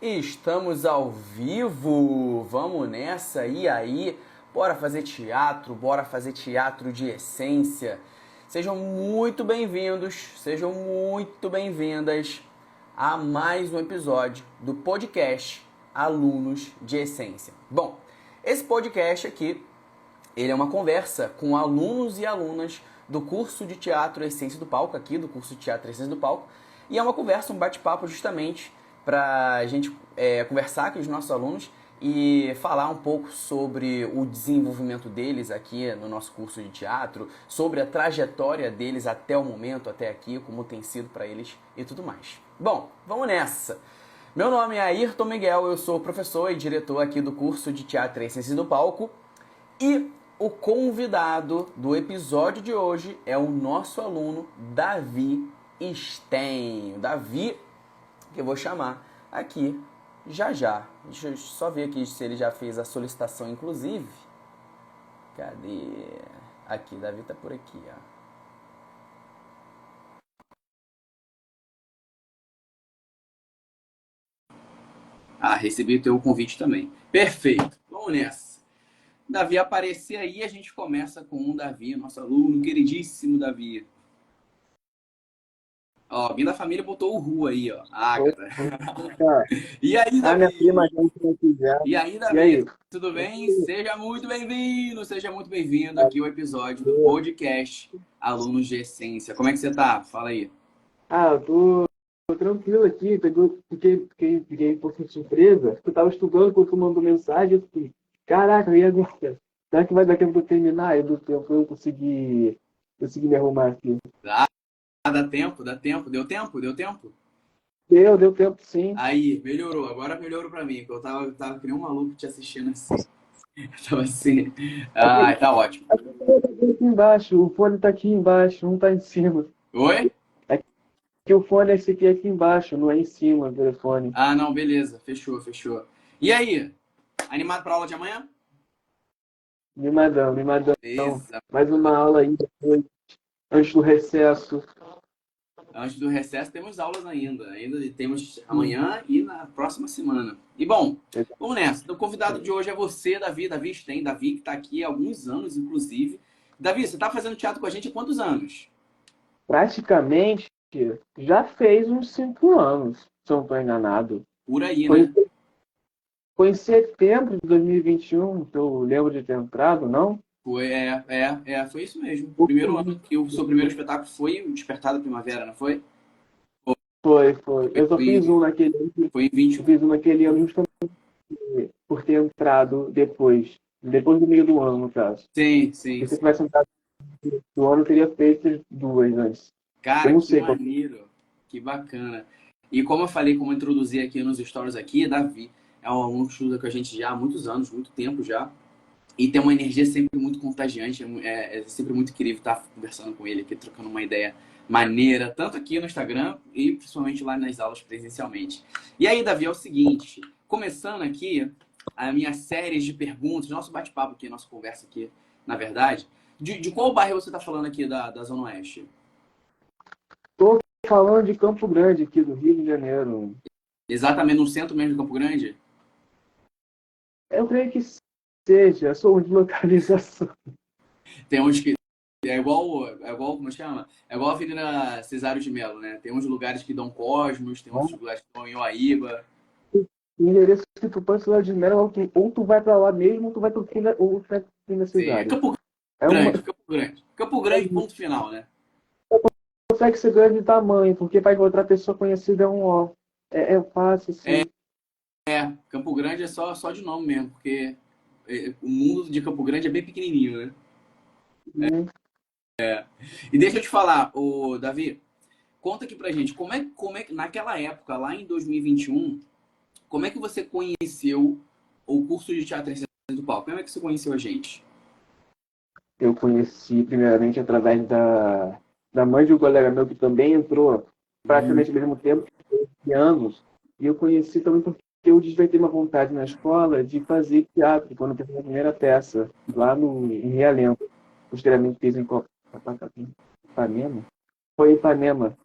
Estamos ao vivo! Vamos nessa! E aí? Bora fazer teatro de essência. Sejam muito bem-vindos, sejam muito bem-vindas a mais um episódio do podcast Alunos de Essência. Bom, esse podcast aqui, ele é uma conversa com alunos e alunas do curso de Teatro Essência do Palco, aqui do curso de Teatro Essência do Palco, e é uma conversa, um bate-papo justamente para a gente conversar com os nossos alunos e falar um pouco sobre o desenvolvimento deles aqui no nosso curso de teatro, sobre a trajetória deles até o momento, até aqui, como tem sido para eles e tudo mais. Bom, vamos nessa! Meu nome é Ayrton Miguel, eu sou professor e diretor aqui do curso de Teatro Essência do Palco e o convidado do episódio de hoje é o nosso aluno Davi Sten. Davi, que eu vou chamar aqui já já. Deixa eu só ver aqui se ele já fez a solicitação, inclusive. Cadê? Aqui, Davi tá por aqui, ó. Ah, recebi o teu convite também. Perfeito. Vamos nessa. Davi aparecer aí, a gente começa com o Davi, nosso aluno, queridíssimo Davi. Ó, alguém da família botou o Ru aí, ó. Agatha. E aí, Davi? Minha prima, gente, não quiser. E aí, E Davi? aí? Tudo bem? Seja muito bem-vindo aqui ao episódio do podcast Alunos de Essência. Como é que você tá? Fala aí. Eu tô tranquilo aqui. Fiquei um pouco de surpresa. Eu tava estudando quando tu mandou mensagem. Eu fiquei, caraca, e agora? Será que vai dar tempo de eu terminar? E do tempo eu consegui me arrumar aqui. Dá tempo? Deu tempo? Deu tempo, sim. Aí, melhorou. Agora melhorou pra mim, que eu tava que nem um maluco te assistindo assim. Eu tava assim. Ah, tá ótimo. Aqui embaixo, o fone tá aqui embaixo, não tá em cima. Oi? Aqui o fone é esse aqui embaixo, não é em cima o telefone. Ah, não, beleza. Fechou. E aí? Animado pra aula de amanhã? Me madão. Beleza. Mais uma aula aí depois, antes do recesso. Antes do recesso temos aulas ainda. Ainda temos amanhã e na próxima semana. E bom, vamos nessa. O convidado de hoje é você, Davi. Davi Sten. Davi que está aqui há alguns anos, inclusive. Davi, você está fazendo teatro com a gente há quantos anos? Praticamente já fez uns 5 anos, se eu não estou enganado. Por aí, Foi, né? foi em setembro de 2021 que eu lembro de ter entrado, não? Foi isso mesmo. O primeiro ano que o seu primeiro espetáculo foi o Despertar da Primavera, não foi? Foi. Eu só fiz Foi, um naquele foi em 21. eu fiz um naquele ano justamente por ter entrado depois do meio do ano, no caso. Sim. Se você tivesse entrado no ano, eu teria feito as duas antes. Eu Cara, não que sei qual. maneiro. Que bacana. E como eu falei, como eu introduzi aqui nos stories aqui, Davi é um aluno que estuda com a gente já há muitos anos, muito tempo já. E tem uma energia sempre muito contagiante. É sempre muito incrível estar conversando com ele aqui, trocando uma ideia maneira, tanto aqui no Instagram e principalmente lá nas aulas presencialmente. E aí, Davi, é o seguinte, começando aqui a minha série de perguntas, nosso bate-papo aqui, nossa conversa aqui, na verdade. De qual bairro você está falando aqui da Zona Oeste? Estou falando de Campo Grande, aqui do Rio de Janeiro. Exatamente no centro mesmo de Campo Grande? Eu creio que seja, sou de localização. Tem uns que. Como chama? É igual a Avenida Cesário de Melo, né? Tem uns lugares que dão Cosmos, tem outros lugares que dão Ioaíba. O endereço que tu põe celular de mero, ou tu vai pra lá mesmo, ou tu vai pro fim da Sim, é cidade. Campo É uma, Grande, Campo Grande. Campo Grande, ponto final, né? consegue ser grande de tamanho, porque para encontrar pessoa conhecida é um ó. É fácil, assim. Campo Grande é só de nome mesmo, porque o mundo de Campo Grande é bem pequenininho, né? Né? E deixa eu te falar, Davi, conta aqui pra gente, como é que naquela época, lá em 2021, como é que você conheceu o curso de teatro em Ciências do Palco? Como é que você conheceu a gente? Eu conheci primeiramente através da mãe de um colega meu que também entrou praticamente ao mesmo tempo, de anos. E eu conheci também porque eu despertei uma vontade na escola de fazer teatro, quando eu fiz a primeira peça, lá em Realengo. Posteriormente fiz em Ipanema. Foi em Ipanema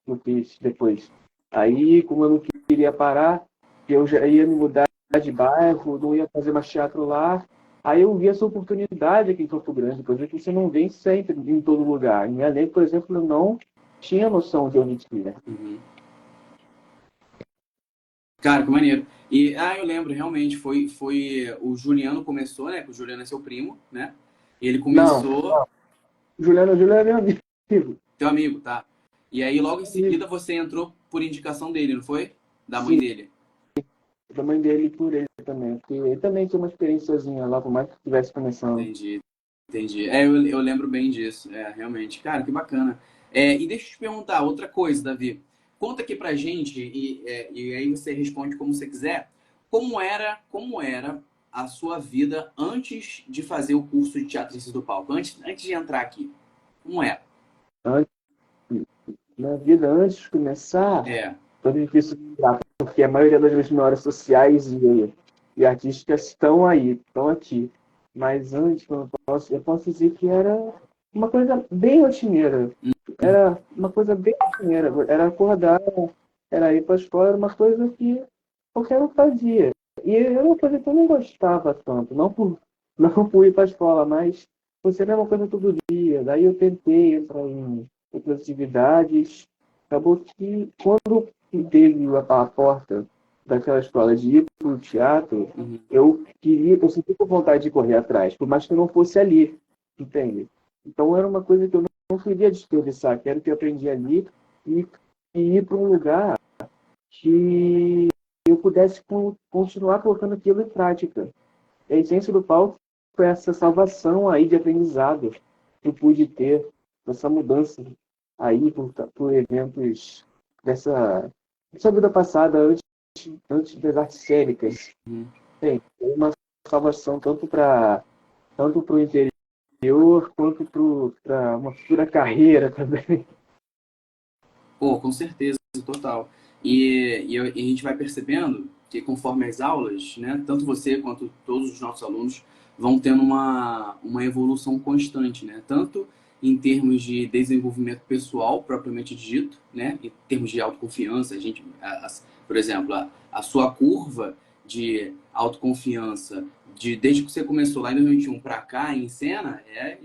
que eu fiz depois. Aí, como eu não queria parar, que eu já ia me mudar de bairro, não ia fazer mais teatro lá. Aí eu vi essa oportunidade aqui em Campo Grande, coisa que você não vê sempre em todo lugar. Em Além, por exemplo, eu não tinha noção de onde tinha. Uhum. Cara, que maneiro. E, eu lembro, realmente, foi o Juliano começou, né? O Juliano é seu primo, né? E ele Não, começou, Juliano é meu amigo. teu amigo, tá? E aí, logo em Amigo, seguida, você entrou por indicação dele, não foi? Da mãe sim, dele. da mãe dele e por ele também. Porque ele também tinha uma experiênciazinha lá, por mais que estivesse começando. Entendi, entendi. Eu lembro bem disso, realmente. Cara, que bacana. E deixa eu te perguntar outra coisa, Davi. Conta aqui pra gente, e aí você responde como você quiser, como era a sua vida antes de fazer o curso de Teatro e Ciências do Palco? Antes de entrar aqui. Como era? Antes, na vida, antes de começar, É. foi difícil de lembrar, porque a maioria das minhas memórias sociais e artísticas estão aí, estão aqui. Mas antes, eu posso dizer que era uma coisa bem rotineira. Era uma coisa bem rotineira. Era acordar, era ir para a escola, era uma coisa que qualquer um fazia. E era uma coisa que eu não gostava tanto, não por ir para a escola, mas você era uma coisa todo dia. Daí eu tentei entrar em outras atividades. Acabou que quando teve a porta daquela escola de ir para o teatro, Uhum. eu senti com vontade de correr atrás, por mais que eu não fosse ali, entende? Então era uma coisa que eu não queria desperdiçar, que era o que eu aprendi ali e, e ir para um lugar que eu pudesse continuar colocando aquilo em prática. A essência do palco foi essa salvação aí de aprendizado que eu pude ter, essa mudança aí por eventos dessa vida passada antes das artes cênicas. Uhum. Tem uma salvação tanto para o interior quanto para uma futura carreira também. Pô, com certeza, total. E a gente vai percebendo que conforme as aulas, né, tanto você quanto todos os nossos alunos vão tendo uma evolução constante, né? Tanto em termos de desenvolvimento pessoal, propriamente dito, né? Em termos de autoconfiança, por exemplo, a sua curva de autoconfiança desde que você começou lá em 2021 para cá em cena é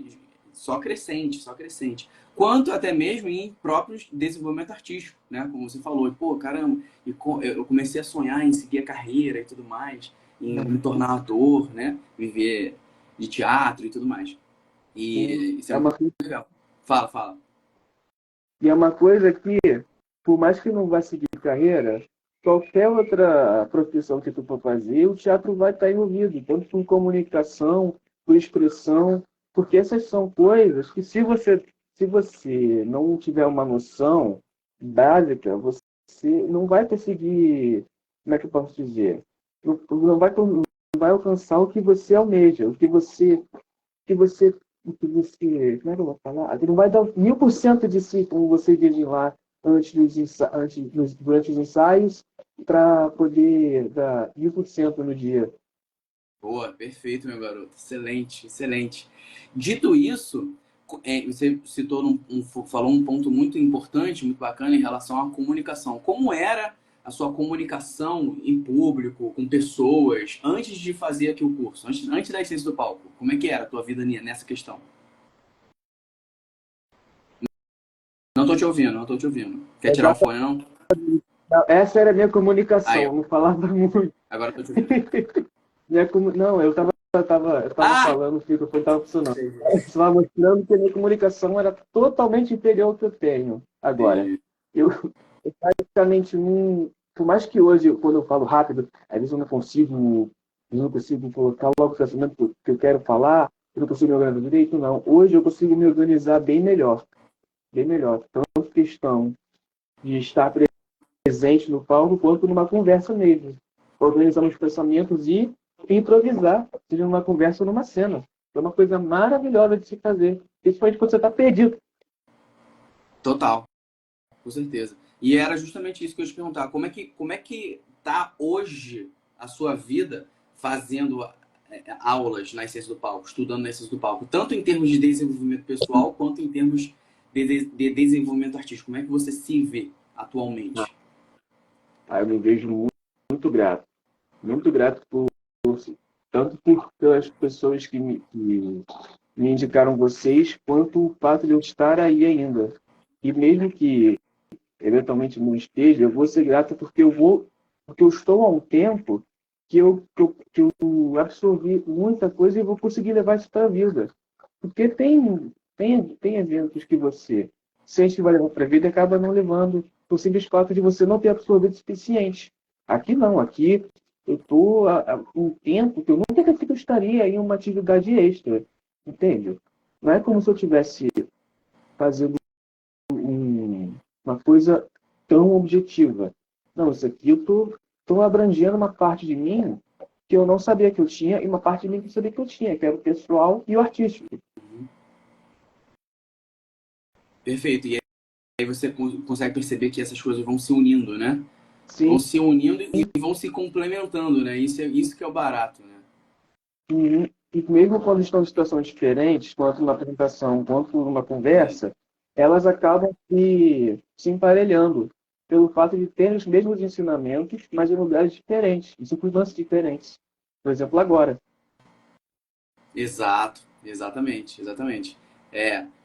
só crescente, só crescente quanto até mesmo em próprios desenvolvimento artístico, né? Como você falou, pô, caramba, eu comecei a sonhar em seguir a carreira e tudo mais, em me tornar ator, né? Viver de teatro e tudo mais. Sim, E isso é é muito uma, legal. Fala, fala. e é uma coisa que, por mais que não vá seguir carreira, qualquer outra profissão que tu for fazer, o teatro vai estar envolvido, tanto por comunicação, por expressão, porque essas são coisas que se você não tiver uma noção básica, você não vai conseguir, como é que eu posso dizer? Não vai alcançar o que você almeja, como é que eu vou falar? Ele não vai dar 1000% de si, como você diz lá, durante os ensaios, para poder dar 1000% no dia. Boa, perfeito, meu garoto. Excelente, excelente. Dito isso, você citou falou um ponto muito importante, muito bacana em relação à comunicação. Como era a sua comunicação em público, com pessoas, antes de fazer aqui o curso, antes da essência do palco? Como é que era a tua vida nessa questão? Não tô te ouvindo, não tô te ouvindo. Quer tirar o Exato. fone, não? Essa era a minha Aí, comunicação, ó. eu não falava muito. Agora eu tô te ouvindo. Não, eu tava Ah! falando, o microfone estava funcionando. Eu estava mostrando que a minha comunicação era totalmente inferior ao que eu tenho agora. Entendi. Eu praticamente por mais que hoje, quando eu falo rápido, às vezes eu não consigo colocar logo o pensamento que eu quero falar, eu não consigo me organizar direito, não. Hoje eu consigo me organizar bem melhor. Tanto questão de estar presente no palco, quanto numa conversa mesmo. Organizar os pensamentos e improvisar, seja numa conversa ou numa cena. É uma coisa maravilhosa de se fazer, principalmente quando você está perdido. Total. Com certeza. E era justamente isso que eu ia te perguntar. Como é que tá hoje a sua vida fazendo aulas na Essência do Palco, estudando na Essência do Palco, tanto em termos de desenvolvimento pessoal, quanto em termos de desenvolvimento artístico? Como é que você se vê atualmente? Eu me vejo muito muito grato tanto pelas pessoas que me indicaram vocês, quanto o fato de eu estar aí ainda. E mesmo que eventualmente não esteja, eu vou ser grato porque eu estou há um tempo que eu absorvi muita coisa e vou conseguir levar isso para a vida. Porque tem eventos que você sente que vai levar para a vida e acaba não levando, por simples fato de você não ter absorvido o suficiente. Aqui não, aqui eu estou há um tempo que eu nunca pensei que eu estaria em uma atividade extra, entende? Não é como se eu estivesse fazendo uma coisa tão objetiva. Não, isso aqui eu tô abrangendo uma parte de mim que eu não sabia que eu tinha e uma parte de mim que eu sabia que eu tinha, que era o pessoal e o artístico. Perfeito. E aí você consegue perceber que essas coisas vão se unindo, né? Vão Sim, se unindo e vão se complementando, né? Isso que é o barato, né? e mesmo quando estão em situações diferentes, quanto numa apresentação, quanto numa conversa, elas acabam se emparelhando pelo fato de terem os mesmos ensinamentos, mas em lugares diferentes, em circunstâncias diferentes. Por exemplo, agora. Exato, exatamente.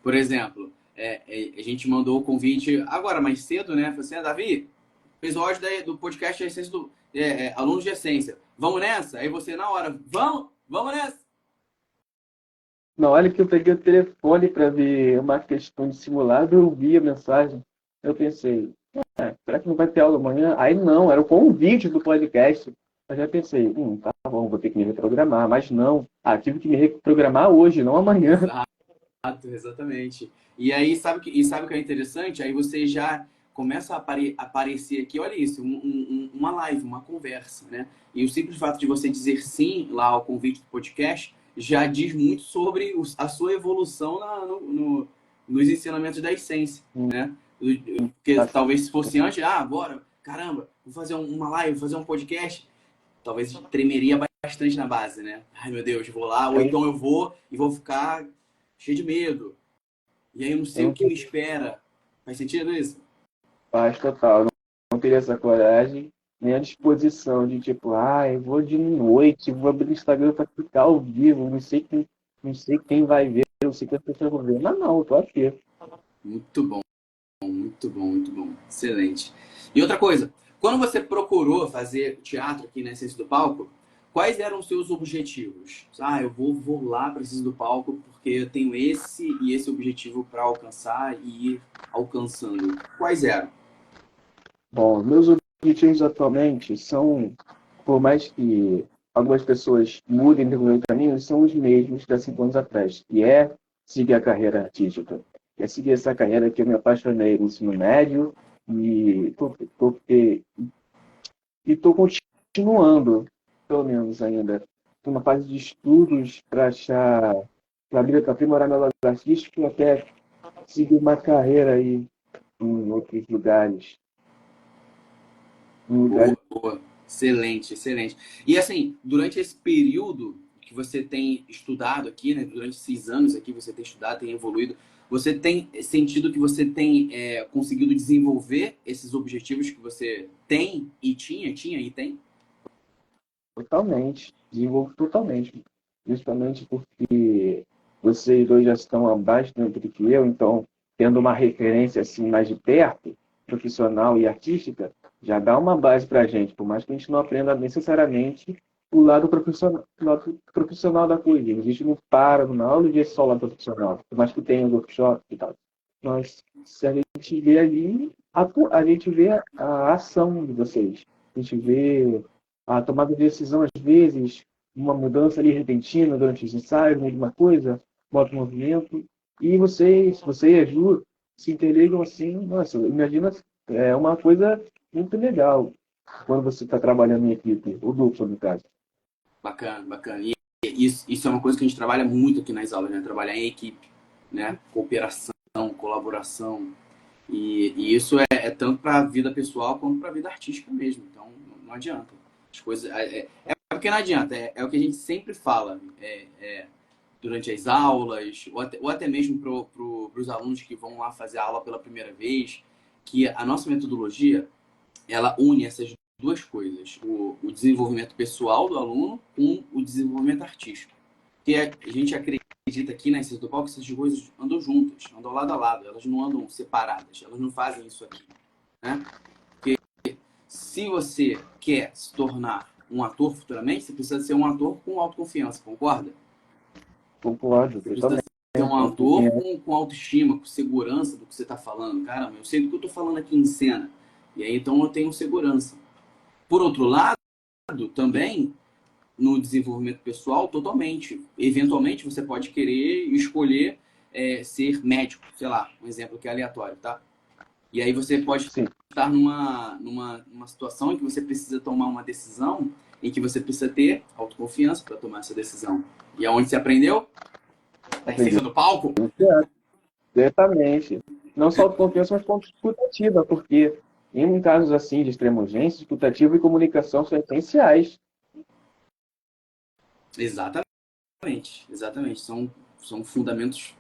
Por exemplo, a gente mandou o convite agora mais cedo, né? Falei assim, Davi, episódio do podcast de Essência Alunos de Essência. Vamos nessa? Aí você na hora, vamos nessa! Na hora que eu peguei o telefone para ver uma questão de simulado, eu vi a mensagem. Eu pensei, será que não vai ter aula amanhã? Aí não, era o convite do podcast. Eu já pensei, tá bom, vou ter que me reprogramar. Mas não, tive que me reprogramar hoje, não amanhã. Exatamente. E aí, sabe o que é interessante? Aí você já começa a aparecer aqui, olha isso, uma live, uma conversa, né? E o simples fato de você dizer sim lá ao convite do podcast já diz muito sobre a sua evolução nos ensinamentos da essência, né? Porque talvez se fosse antes, bora, caramba, vou fazer uma live, vou fazer um podcast, talvez tremeria bastante na base, né? Ai, meu Deus, vou lá, ou então eu vou e vou ficar cheio de medo. E aí eu não sei o que me espera. Faz sentido isso? Faz total. Não teria essa coragem, nem a disposição de tipo, eu vou de noite, vou abrir o Instagram para ficar ao vivo, não sei quem vai ver, não sei quem as pessoas vão ver. Mas não, eu tô aqui. Muito bom, muito bom, muito bom. Excelente. E outra coisa, quando você procurou fazer teatro aqui na Essência do Palco, quais eram os seus objetivos? Eu vou lá para a Essência do Palco porque eu tenho esse e esse objetivo para alcançar e ir alcançando. Quais eram? Bom, meus objetivos atualmente são, por mais que algumas pessoas mudem do meu caminho, são os mesmos de há 5 anos atrás, que é seguir a carreira artística. É seguir essa carreira que eu me apaixonei no ensino médio e estou continuando, pelo menos ainda, numa fase de estudos para para aprimorar meu lado artístico e até seguir uma carreira aí em outros lugares. Boa, boa. Excelente, excelente. E assim, durante esse período que você tem estudado aqui, né? Durante esses anos aqui você tem estudado, tem evoluído, você tem sentido que você tem conseguido desenvolver esses objetivos que você tem e tinha e tem? Totalmente, desenvolvo totalmente. Justamente porque vocês dois já estão abaixo do que eu, então, tendo uma referência assim mais de perto, profissional e artística, já dá uma base para a gente, por mais que a gente não aprenda necessariamente o lado profissional da coisa. A gente não para numa aula e vê só o lado profissional, por mais que tenha workshop e tal. Mas se a gente vê ali, a gente vê a ação de vocês. A gente vê a tomada de decisão, às vezes, uma mudança ali repentina durante os ensaios, alguma coisa, bota movimento. E você e a Ju se interligam assim, nossa, imagina, é uma coisa muito legal quando você está trabalhando em equipe, o duplo, no caso. Bacana, bacana. E isso é uma coisa que a gente trabalha muito aqui nas aulas, né? Trabalhar em equipe, né? Cooperação, colaboração. E isso é tanto para a vida pessoal quanto para a vida artística mesmo. Então, não adianta. As coisas, é porque não adianta. É o que a gente sempre fala durante as aulas, ou até mesmo para os alunos que vão lá fazer a aula pela primeira vez, que a nossa metodologia, ela une essas duas coisas. O desenvolvimento pessoal do aluno com o desenvolvimento artístico. Porque a gente acredita aqui na ciência do palco que essas coisas andam juntas, andam lado a lado, elas não andam separadas, elas não fazem isso aqui, né? Porque se você quer se tornar um ator futuramente, você precisa ser um ator com autoconfiança, concorda? Concordo, Você eu precisa também. ser um ator com autoestima, com segurança do que você está falando. Caramba, eu sei do que eu estou falando aqui em cena. E aí, então, eu tenho segurança. Por outro lado, também, no desenvolvimento pessoal, totalmente. Eventualmente, você pode querer escolher ser médico, sei lá, um exemplo que é aleatório, tá? E aí você pode Sim. estar numa situação em que você precisa tomar uma decisão em que você precisa ter autoconfiança para tomar essa decisão. E aonde você aprendeu? Na essência do palco? Exatamente. Não só autoconfiança, mas ponto de escutativa, porque em casos assim de extrema urgência, escutativa e comunicação são essenciais. Exatamente, exatamente. São fundamentos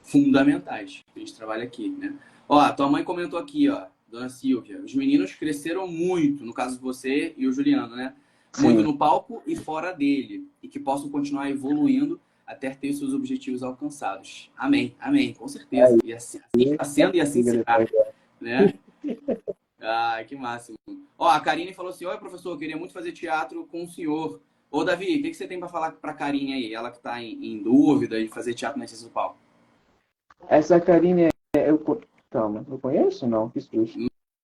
fundamentais que a gente trabalha aqui, né? Ó, a tua mãe comentou aqui, ó, dona Silvia, os meninos cresceram muito, no caso de você e o Juliano, né? Muito Sim. no palco e fora dele, e que possam continuar evoluindo até ter seus objetivos alcançados. Amém, amém, com certeza. E assim está sendo e assim será, né? Ah, que máximo. Ó, a Karine falou assim: oi, professor, eu queria muito fazer teatro com o senhor. Ô, Davi, o que você tem para falar para a Karine aí? Ela que está em dúvida de fazer teatro na ciência do palco. Essa Karine calma, eu conheço? Não, que susto.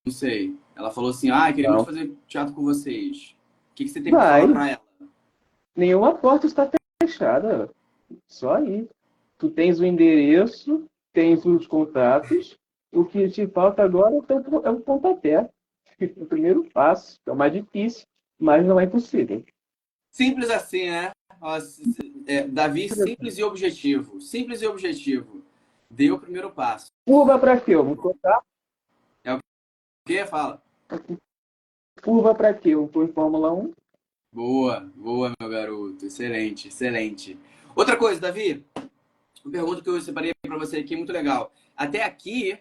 Não sei. Ela falou assim: ah, eu queria muito Não. fazer teatro com vocês. O que você tem para falar Vai, para ela? nenhuma porta está fechada. Só aí. Tu tens o endereço, tens os contatos. O que te falta agora é o pontapé. O primeiro passo, que é o mais difícil, mas não é impossível. Simples assim, né? Ó, Davi, simples e objetivo. Simples e objetivo. Deu o primeiro passo. Curva para quê? Eu vou contar. É o quê? Fala. Curva para quê? Eu estou em Fórmula 1. Boa, boa, meu garoto. Excelente, excelente. Outra coisa, Davi, uma pergunta que eu separei para você aqui, muito legal. Até aqui,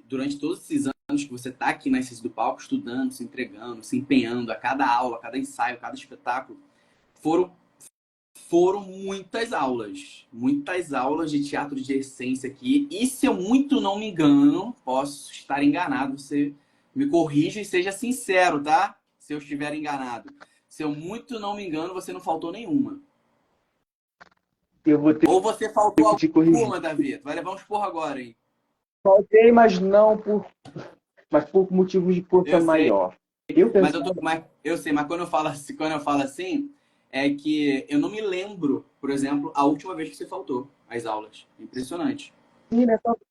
durante todos esses anos que você está aqui na ciência do palco, estudando, se entregando, se empenhando a cada aula, a cada ensaio, a cada espetáculo, foram, foram muitas aulas de teatro de essência aqui. E se eu muito não me engano, posso estar enganado, você me corrija e seja sincero, tá? Se eu estiver enganado. Se eu muito não me engano, você não faltou nenhuma. Eu vou ter Ou você faltou que te corrigir. alguma, Davi? Tu vai levar uns porra agora, hein? Faltei, mas por motivos de força Eu sei. maior. Eu pensava, Eu sei, mas quando eu falo assim, é que eu não me lembro, por exemplo, a última vez que você faltou às aulas. Impressionante. sim,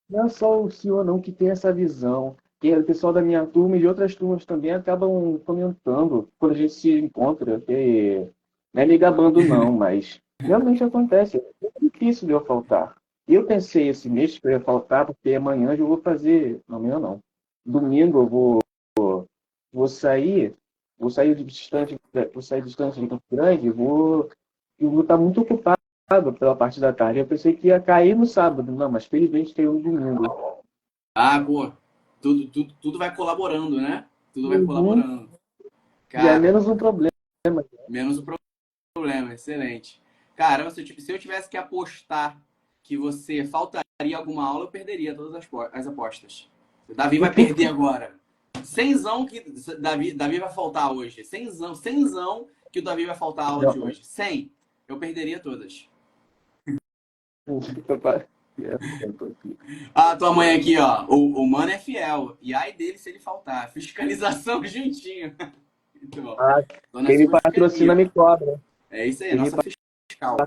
não é só o senhor não que tem essa visão. Que o pessoal da minha turma e de outras turmas também acabam comentando quando a gente se encontra. Que não é me gabando, não, mas realmente acontece. É difícil de eu faltar. Eu pensei esse mês que eu ia faltar, porque amanhã eu vou fazer. Não, amanhã não. Domingo eu vou sair, vou sair distante de Campo Grande, eu vou estar muito ocupado pela parte da tarde. Eu pensei que ia cair no sábado, não, mas felizmente caiu no domingo. Ah, pô, tudo vai colaborando, né? Tudo vai Uhum. colaborando. Já é Cara, menos um problema. menos o problema, excelente. Cara, se eu tivesse que apostar que você faltaria alguma aula, eu perderia todas as apostas. O Davi vai perder agora. Cenzão que Davi vai faltar hoje. Cenzão que o Davi vai faltar a aula de Não. hoje. 100. Eu perderia todas. Ah, tua mãe aqui, ó. O mano é fiel. E ai dele se ele faltar. Fiscalização juntinho. Muito bom. Ah, Dona quem me Silvia fica patrocina aqui. me cobra. É isso aí, Quem me, nossa fiscal.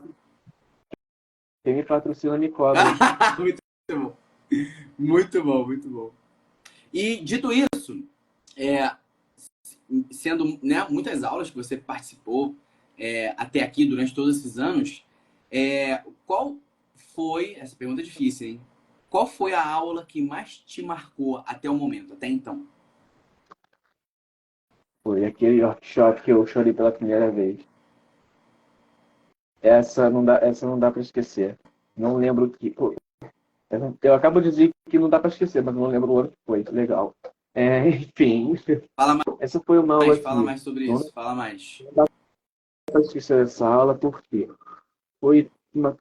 quem me patrocina me cobra. Muito bom. Muito bom, muito bom. E dito isso, é, sendo, né, muitas aulas que você participou até aqui durante todos esses anos, qual foi, essa pergunta é difícil, hein? Qual foi a aula que mais te marcou até o momento, até então? Foi aquele workshop que eu chorei pela primeira vez. Essa não dá para esquecer. Não lembro que. Pô, eu acabo de dizer que não dá para esquecer, mas não lembro o ano que foi. Legal. Enfim, Fala essa foi uma aula mais, fala que mais sobre eu isso, fala mais. não assisti essa aula porque foi uma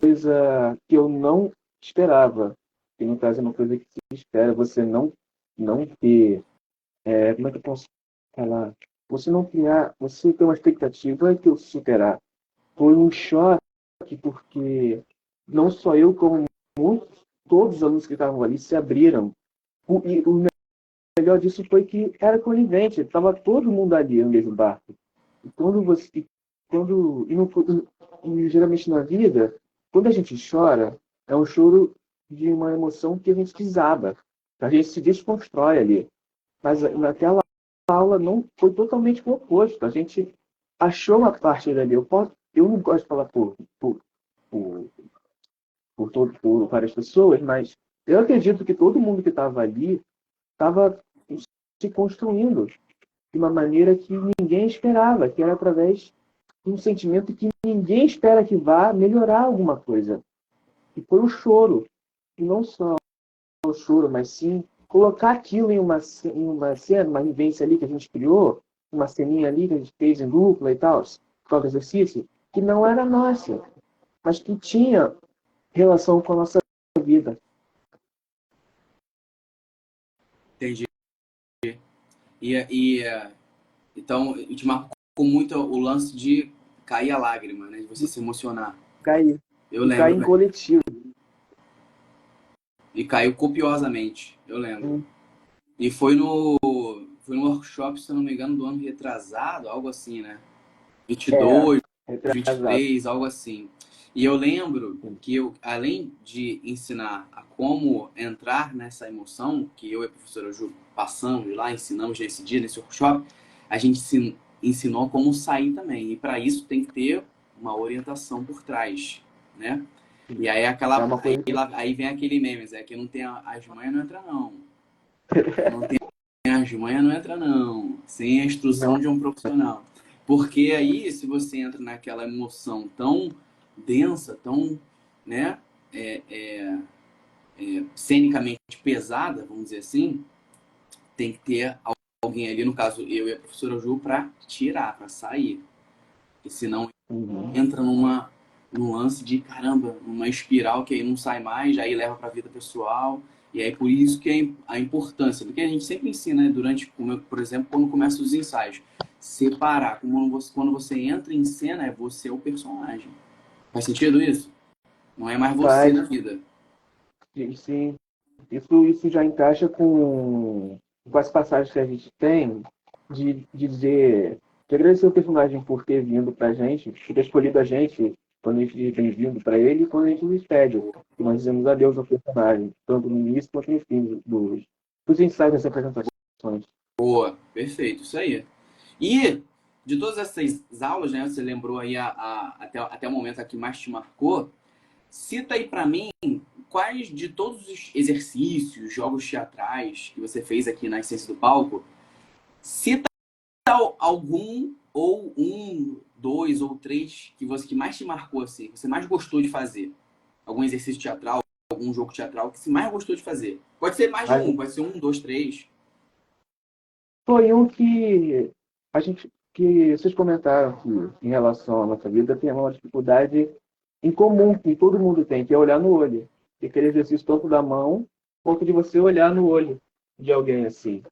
coisa que eu não esperava. E no caso é uma coisa que se espera você não ter, como é que eu posso falar? Você não criar, você ter uma expectativa que eu superar. Foi um choque porque não só eu, como muitos, todos os alunos que estavam ali se abriram. O melhor disso foi que era conivente, estava todo mundo ali no mesmo barco. E e não, e geralmente na vida, quando a gente chora, é um choro de uma emoção que a gente desaba, a gente se desconstrói ali. Mas naquela aula não foi totalmente o oposto. A gente achou uma parte dali. Eu não gosto de falar por, por várias pessoas, mas eu acredito que todo mundo que estava ali estava se construindo de uma maneira que ninguém esperava, que era através de um sentimento que ninguém espera que vá melhorar alguma coisa. E foi o choro. E não só o choro, mas sim colocar aquilo em uma cena, uma vivência ali que a gente criou, uma ceninha ali que a gente fez em dupla e tal, todo exercício, que não era nossa, mas que tinha relação com a nossa vida. Entendi. E então, te marcou muito o lance de cair a lágrima, né? De você se emocionar. Cair. Eu E cair lembro, em bem. coletivo. E caiu copiosamente, eu lembro. Hum, E foi no workshop, se eu não me engano, do ano retrasado, algo assim, né? É, 22, retrasado. 23, algo assim. E eu lembro que eu, além de ensinar a como entrar nessa emoção, que eu e a professora Ju passamos lá, ensinamos nesse dia, nesse workshop, a gente ensinou como sair também. E para isso tem que ter uma orientação por trás, né? E aí É uma coisa. aí vem aquele meme, é que não tem as manhas não entra não. Que não tem as manhas não entra não, sem a Não, instrução de um profissional. Porque aí, se você entra naquela emoção tão densa, tão, né, é, é, cenicamente pesada, vamos dizer assim, tem que ter alguém ali, no caso eu e a professora Ju, para tirar, para sair. Porque senão uhum. entra num lance de caramba, uma espiral que aí não sai mais, aí leva para a vida pessoal. E aí por isso que é a importância, porque a gente sempre ensina, né, durante, por exemplo, quando começa os ensaios, separar, quando você entra em cena, é você o personagem. Faz sentido isso? Não é mais você Faz, na vida. sim. Isso já encaixa com as passagens que a gente tem de dizer, de agradecer o personagem por ter vindo pra gente, por ter escolhido a gente quando a gente diz bem-vindo para ele e quando a gente nos despede. Que nós dizemos adeus ao personagem, tanto no início quanto no fim dos ensaios das apresentações. Boa, perfeito, isso aí. E de todas essas aulas, né, você lembrou aí até o momento a que mais te marcou, cita aí pra mim quais de todos os exercícios, jogos teatrais que você fez aqui na Essência do Palco, cita algum ou um, dois ou três que você que mais te marcou assim, que você mais gostou de fazer. Algum exercício teatral, algum jogo teatral que você mais gostou de fazer. Pode ser mais de Mas um, pode ser um, dois, três. foi um que vocês comentaram que em relação à nossa vida tem uma dificuldade em comum que todo mundo tem, que é olhar no olho. E aquele exercício tanto da mão quanto de você olhar no olho de alguém assim.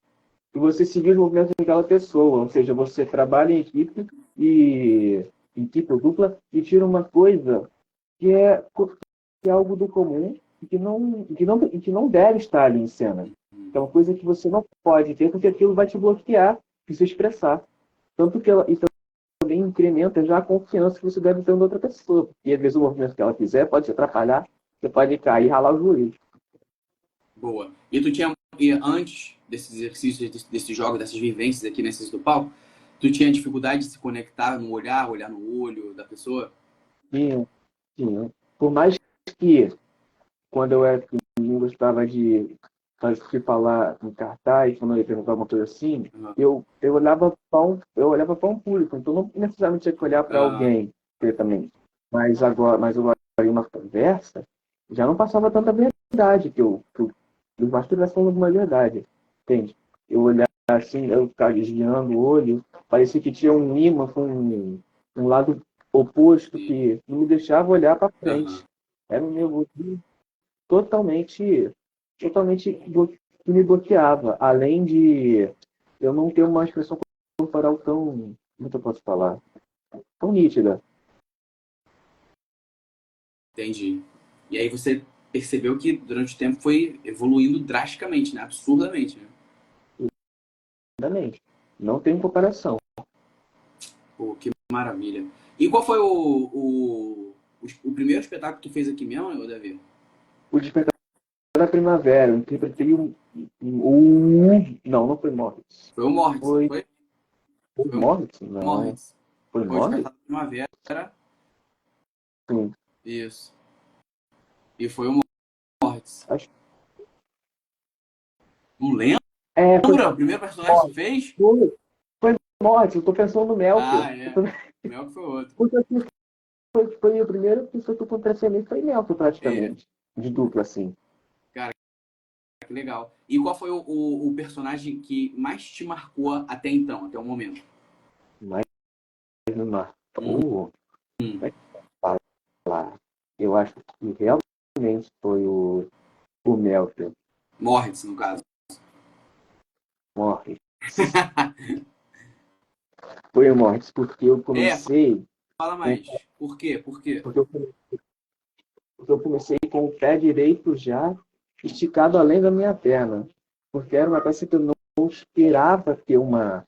E você seguir os movimentos daquela pessoa, ou seja, você trabalha em equipe e em equipe ou dupla e tira uma coisa que é, que é algo do comum e que não deve estar ali em cena. É uma coisa que você não pode ter, porque aquilo vai te bloquear de se expressar. Tanto que ela, e também incrementa já a confiança que você deve ter na outra pessoa. E às vezes o movimento que ela fizer pode te atrapalhar, você pode cair e ralar o joelho. Boa. E antes desses exercícios, desses jogos, dessas vivências aqui nesses do palco, tu tinha dificuldade de se conectar no olhar, olhar no olho da pessoa? Sim, sim. Por mais que quando eu era pequenininho, eu gostava de falar em cartaz, quando eu ia perguntar alguma coisa assim, Uhum. eu olhava para um público, então não necessariamente tinha que olhar para Ah, alguém diretamente. Mas agora em uma conversa, já não passava tanta verdade, que os mais estivessem falando alguma verdade. entende? Eu olhar assim, eu ficar desviando o olho, parecia que tinha um imã com um lado oposto Sim. que não me deixava olhar para frente. Aham. Era um nervosismo totalmente, que me bloqueava. Além de eu não ter uma expressão corporal tão, como é que eu posso falar, tão nítida. Entendi. E aí você percebeu que durante o tempo foi evoluindo drasticamente, né? Absurdamente, né? Exatamente. Não tem comparação. Pô, que maravilha. E qual foi o primeiro espetáculo que tu fez aqui mesmo, Davi? O Despertar da Primavera, eu interpretei não, não foi Morris. Foi o Moritz, não Foi, foi? foi Foi o Morris? Não. Moritz. Foi Foi o Morris? Despertar da Primavera. Sim. Isso. E foi o Moritz. Acho, Não lembra? foi O primeiro personagem que tu Morris. fez? Foi Morris, eu tô pensando no Melchior. Ah, Eu é. tô- O Mel que foi outro. Porque assim, foi a primeira pessoa que eu contracenei, foi Melchior É, praticamente. De dupla, assim. cara, que legal. E qual foi o personagem que mais te marcou até então, até o momento? Mas me Uhum. marcou. Como é que falar? Eu acho que realmente foi o Melchior. Moritz, no caso. Morris. Foi o Morris, porque eu É, comecei fala com, mais. Por quê? Por quê? porque eu comecei com o pé direito já esticado além da minha perna, porque era uma peça que eu não esperava ter uma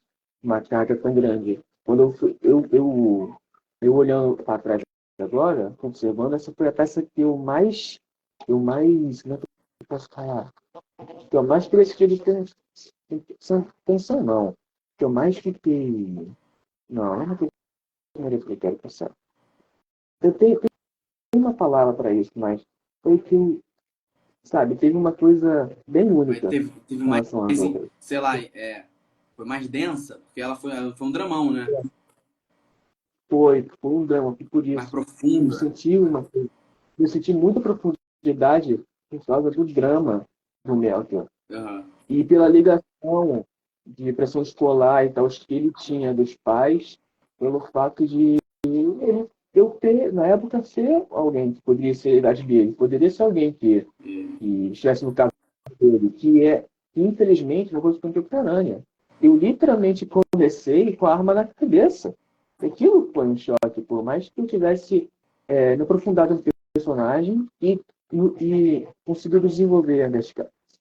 carga tão grande. Quando eu olhando para trás agora, observando, essa foi a peça que como é que eu posso falar? Que eu mais prestei atenção, não. Que eu mais fiquei, não é que eu quero pensar. Tem uma palavra para isso, mas foi que, sabe, teve uma coisa bem Mas única teve em mais, relação às outras. sei lá, foi mais densa, porque ela foi um dramão, né? Foi um drama, que por Mais isso eu profunda. senti uma coisa, eu senti muita profundidade por causa do drama do Melchior. Aham. E pela ligação de pressão escolar e tal que ele tinha dos pais, pelo fato de eu ter, na época, ser alguém que poderia ser a idade dele, poderia ser alguém que estivesse no caso dele, que infelizmente, uma coisa contemporânea. Eu literalmente comecei com a arma na cabeça. Aquilo foi um choque, por mais que eu tivesse me aprofundado no personagem e conseguido desenvolver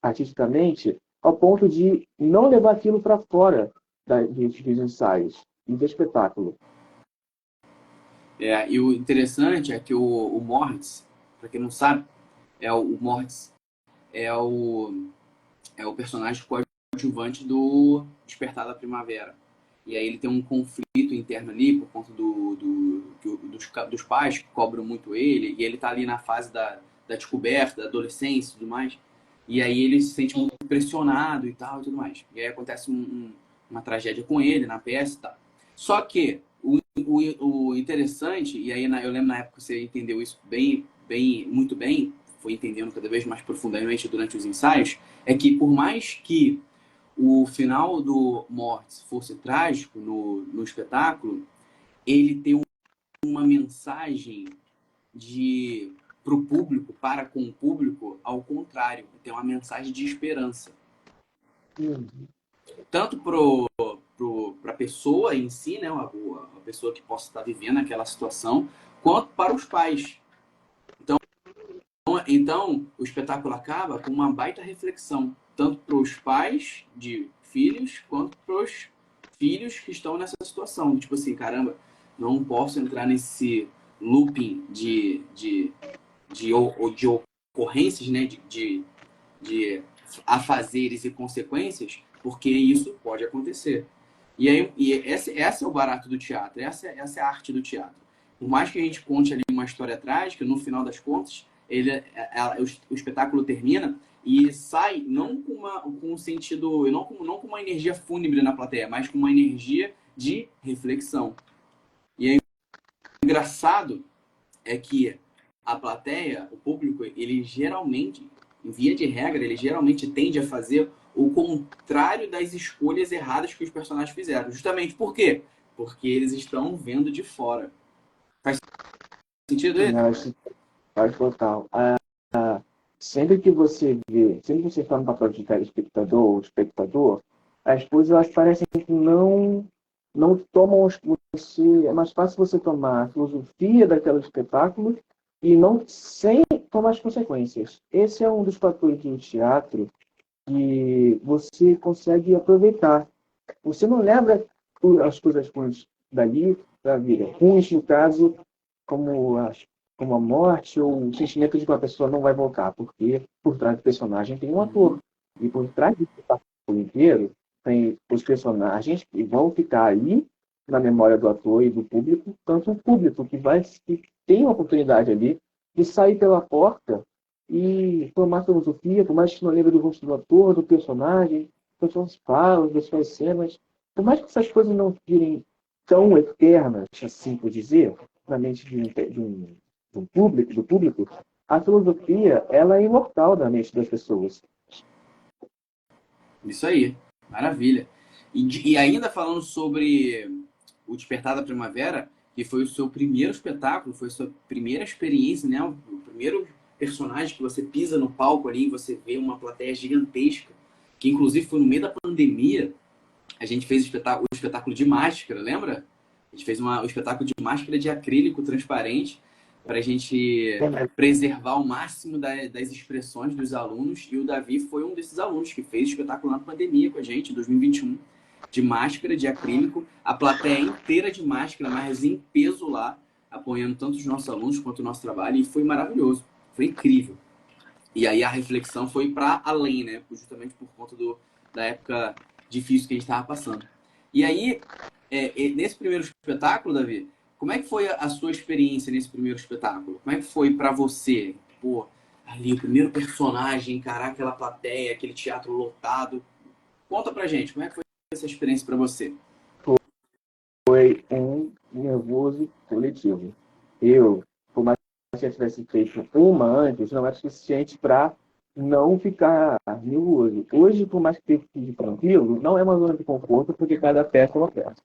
artisticamente ao ponto de não levar aquilo para fora dos ensaios e do espetáculo. E o interessante é que o Moritz, pra quem não sabe, o Moritz é o personagem coadjuvante do Despertar da Primavera. E aí ele tem um conflito interno ali por conta dos pais que cobram muito ele, e ele tá ali na fase da descoberta, da adolescência e tudo mais. E aí ele se sente muito pressionado e tal e tudo mais. E aí acontece uma tragédia com ele na peça e tal. Só que o interessante, e aí eu lembro na época que você entendeu isso muito bem, foi entendendo cada vez mais profundamente durante os ensaios, é que por mais que o final do Mortis fosse trágico no espetáculo, ele tem uma mensagem de pro público, para com o público, ao contrário, tem uma mensagem de esperança. Tanto para a pessoa em si, né, a pessoa que possa estar vivendo aquela situação, quanto para os pais. Então, o espetáculo acaba com uma baita reflexão, tanto para os pais de filhos, quanto para os filhos que estão nessa situação. Tipo assim, caramba, não posso entrar nesse looping de ocorrências, né? De afazeres e consequências, porque isso pode acontecer. Esse é o barato do teatro, essa é a arte do teatro. Por mais que a gente conte ali uma história trágica, no final das contas, o espetáculo termina e sai não com um sentido, não com uma energia fúnebre na plateia, mas com uma energia de reflexão. E aí, o engraçado é que a plateia, o público, ele geralmente, em via de regra, ele geralmente tende a fazer o contrário das escolhas erradas que os personagens fizeram. Justamente por quê? Porque eles estão vendo de fora. Faz sentido isso? Não, isso faz total. Sempre que você vê, sempre que você está no papel de telespectador ou espectador, as coisas elas parecem que não tomam você. É mais fácil você tomar a filosofia daquele espetáculo e não sem tomar as consequências. Esse é um dos fatores do teatro que você consegue aproveitar. Você não leva as coisas ruins dali para a vida. Ruins, no caso, como como a morte ou o sentimento de que uma pessoa não vai voltar, porque por trás do personagem tem um ator. E por trás do espetáculo inteiro tem os personagens que vão ficar ali na memória do ator e do público, tanto o público que tem uma oportunidade ali de sair pela porta e formar filosofia, por mais que não lembre do rosto do ator, do personagem, das suas falas, das suas cenas, por mais que essas coisas não virem tão eternas, assim por dizer, na mente do público, a filosofia ela é imortal na mente das pessoas. Isso aí, maravilha. E ainda falando sobre o Despertar da Primavera, que foi o seu primeiro espetáculo, foi a sua primeira experiência, né? O primeiro personagem que você pisa no palco ali, você vê uma plateia gigantesca, que inclusive foi no meio da pandemia, a gente fez o espetáculo de máscara, lembra? A gente fez o espetáculo de máscara de acrílico transparente para a gente preservar ao máximo das expressões dos alunos. E o Davi foi um desses alunos que fez o espetáculo na pandemia com a gente, em 2021, de máscara de acrílico, a plateia inteira de máscara, mas em peso lá, apoiando tanto os nossos alunos quanto o nosso trabalho. E foi maravilhoso, foi incrível. E aí a reflexão foi para além, né? Justamente por conta da época difícil que a gente estava passando. E aí, nesse primeiro espetáculo, Davi, como é que foi a sua experiência nesse primeiro espetáculo? Como é que foi para você? Pô, ali o primeiro personagem, encarar aquela plateia, aquele teatro lotado. Conta pra gente, como é que foi essa experiência para você? Foi um nervoso coletivo. Eu, por mais que eu tivesse feito uma antes, não era suficiente para não ficar nervoso. Hoje, por mais que fique tranquilo, não é uma zona de conforto, porque cada peça é uma peça.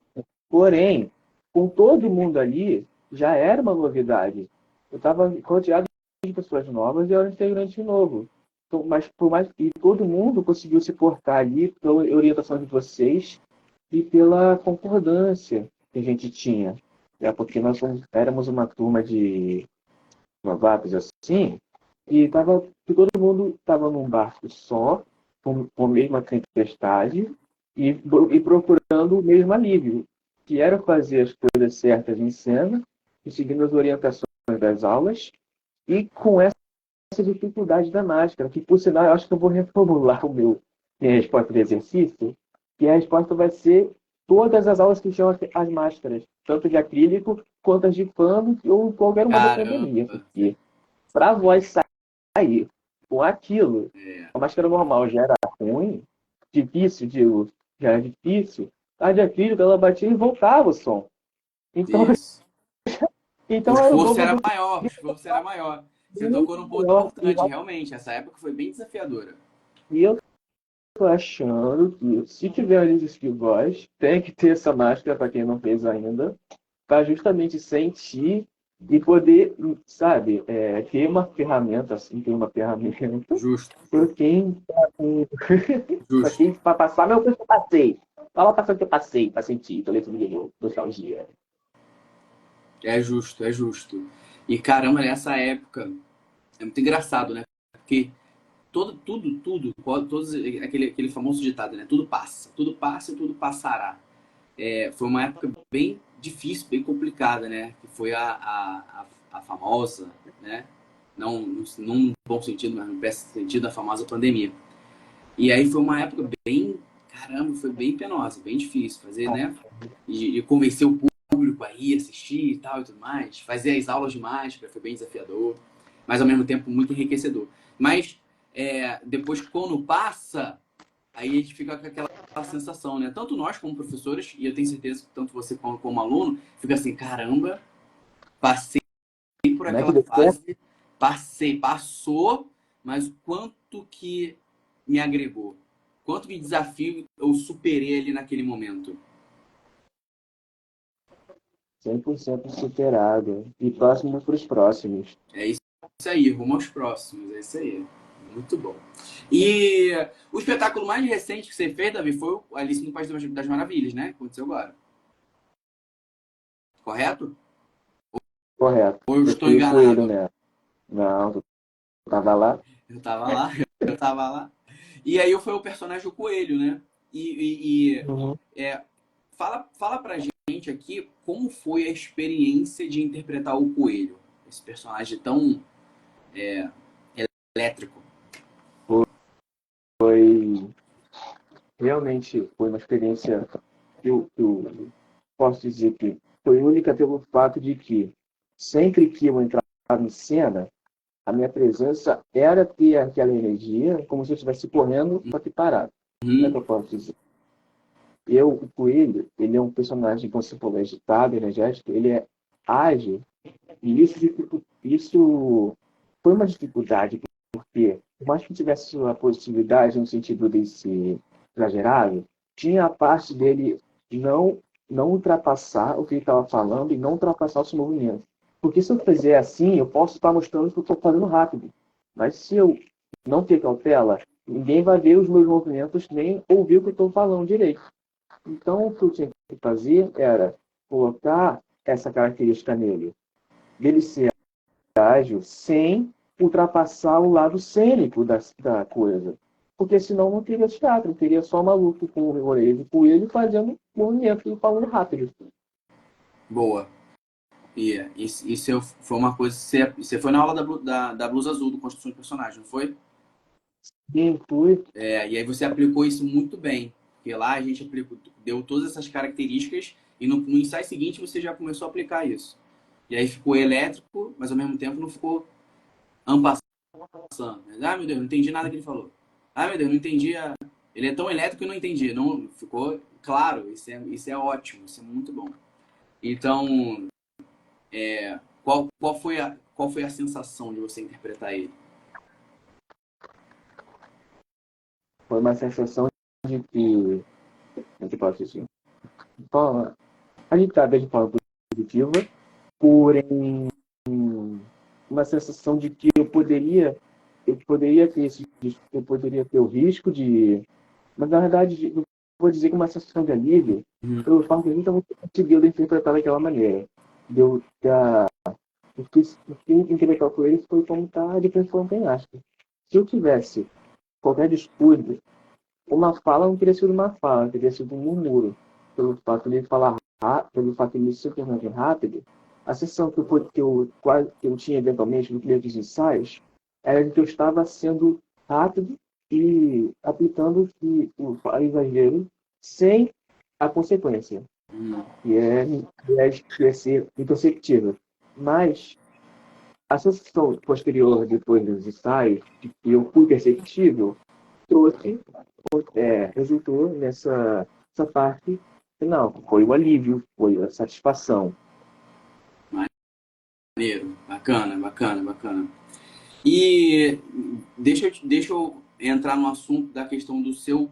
Porém, com todo mundo ali, já era uma novidade. Eu estava rodeado de pessoas novas e eu era um integrante novo. Então, mas por mais que todo mundo conseguiu se portar ali pela orientação de vocês e pela concordância que a gente tinha. É porque nós éramos uma turma de novatos assim, e todo mundo estava num barco só, com a mesma tempestade, e procurando o mesmo alívio, que era fazer as coisas certas em cena, e seguindo as orientações das aulas, e com essa dificuldade da máscara, que por sinal eu acho que eu vou reformular minha resposta de exercício, e a resposta vai ser todas as aulas que tinham as máscaras, tanto de acrílico quanto as de pano ou qualquer uma da pandemia, Caramba! porque para a voz sair com aquilo, É, a máscara normal já era ruim, difícil, digo, já era difícil, a de acrílico ela batia e voltava o som. Então, isso. O então era o esforço dobro era do maior, o esforço era maior. Você muito tocou num ponto maior. importante, realmente. Essa época foi bem desafiadora. E eu tô achando que se tiver análise de voz, tem que ter essa máscara para quem não fez ainda, para justamente sentir e poder, sabe, ter uma ferramenta assim, ter uma ferramenta Justo, para quem tá com para justo. quem para passar meu que eu passei. Fala passar o que eu passei para sentir, tô lendo de nostalgia. É justo, é justo. E caramba, nessa época é muito engraçado, né? Porque todos, aquele famoso ditado, né? Tudo passa e tudo passará. Foi uma época bem difícil, bem complicada, né? Que foi a famosa, né? Não num bom sentido, mas no péssimo sentido, a famosa pandemia. E aí foi uma época bem, caramba, foi bem penosa, bem difícil fazer, né? E convencer o público a ir assistir e tal e tudo mais. Fazer as aulas de máscara foi bem desafiador, mas ao mesmo tempo muito enriquecedor. Mas depois, quando passa, aí a gente fica com aquela sensação, né? Tanto nós como professores, e eu tenho certeza que tanto você como aluno, fica assim, caramba, passei por Como é que aquela deu certo? fase, passou, mas o quanto que me agregou, quanto de desafio eu superei ali naquele momento? 100% superado. E próximo para os próximos. É isso aí, rumo aos próximos, é isso aí. Muito bom. E o espetáculo mais recente que você fez, Davi, foi o Alice no País das Maravilhas, né? Aconteceu agora. Correto? Correto. Ou eu Eu estou fui o coelho, enganado? né? Não, tu tava lá. Eu tava lá, eu tava lá. E aí eu fui o personagem o Coelho, né? Uhum. É, fala pra gente aqui como foi a experiência de interpretar o Coelho, esse personagem tão elétrico. Foi realmente foi uma experiência que eu posso dizer que foi única pelo fato de que sempre que eu entrava em cena, a minha presença era ter aquela energia como se eu estivesse correndo para que parado. Como é que Uhum, eu posso dizer? O Coelho, ele é um personagem, como você falou, agitado, energético, ele é ágil, e isso foi uma dificuldade, porque, por mais que tivesse a positividade no sentido de ser exagerado, tinha a parte dele não, não ultrapassar o que ele estava falando e não ultrapassar os movimentos. Porque se eu fizer assim, eu posso estar mostrando que eu estou fazendo rápido. Mas se eu não ter cautela, ninguém vai ver os meus movimentos nem ouvir o que eu estou falando direito. Então, o que eu tinha que fazer era colocar essa característica nele, dele ser ágil sem ultrapassar o lado cênico da coisa. Porque senão não teria teatro, teria só maluco com o orelha de coelho fazendo movimento e falando rápido. boa. E isso foi uma coisa. Você foi na aula da blusa azul do Construção de Personagem, não foi? E inclui, É, e aí você aplicou isso muito bem. Porque lá a gente aplicou, deu todas essas características e no ensaio seguinte você já começou a aplicar isso. E aí ficou elétrico, mas ao mesmo tempo não ficou ampassando. Ah, meu Deus, não entendi nada que ele falou. Ah, meu Deus, não entendi. Ele é tão elétrico que eu não entendi. Não, ficou claro, isso é ótimo, isso é muito bom. Então, qual foi a sensação de você interpretar ele? foi uma sensação de que, como é que eu posso dizer, agitada de forma positiva, porém uma sensação de que eu poderia ter eu poderia ter o risco de, mas na verdade eu vou dizer que uma sensação de alívio Uhum. pelo fato de eu não conseguiu interpretar daquela maneira. Deu da o que interpretar com ele foi como estar de frente para um penhasco. Se eu tivesse qualquer descuido, uma fala não teria sido uma fala, teria sido um murmúrio. Pelo fato de ele ser personagem rápido, a sensação que eu tinha eventualmente no primeiro dos ensaios era de que eu estava sendo rápido e aplicando o exagero sem a consequência, Uhum. que é ser imperceptível. Mas a sensação posterior, depois dos ensaios, de que eu fui perceptível, trouxe resultou nessa parte final. Foi o alívio, foi a satisfação. Maneiro, bacana, bacana, bacana. E deixa eu entrar no assunto da questão do seu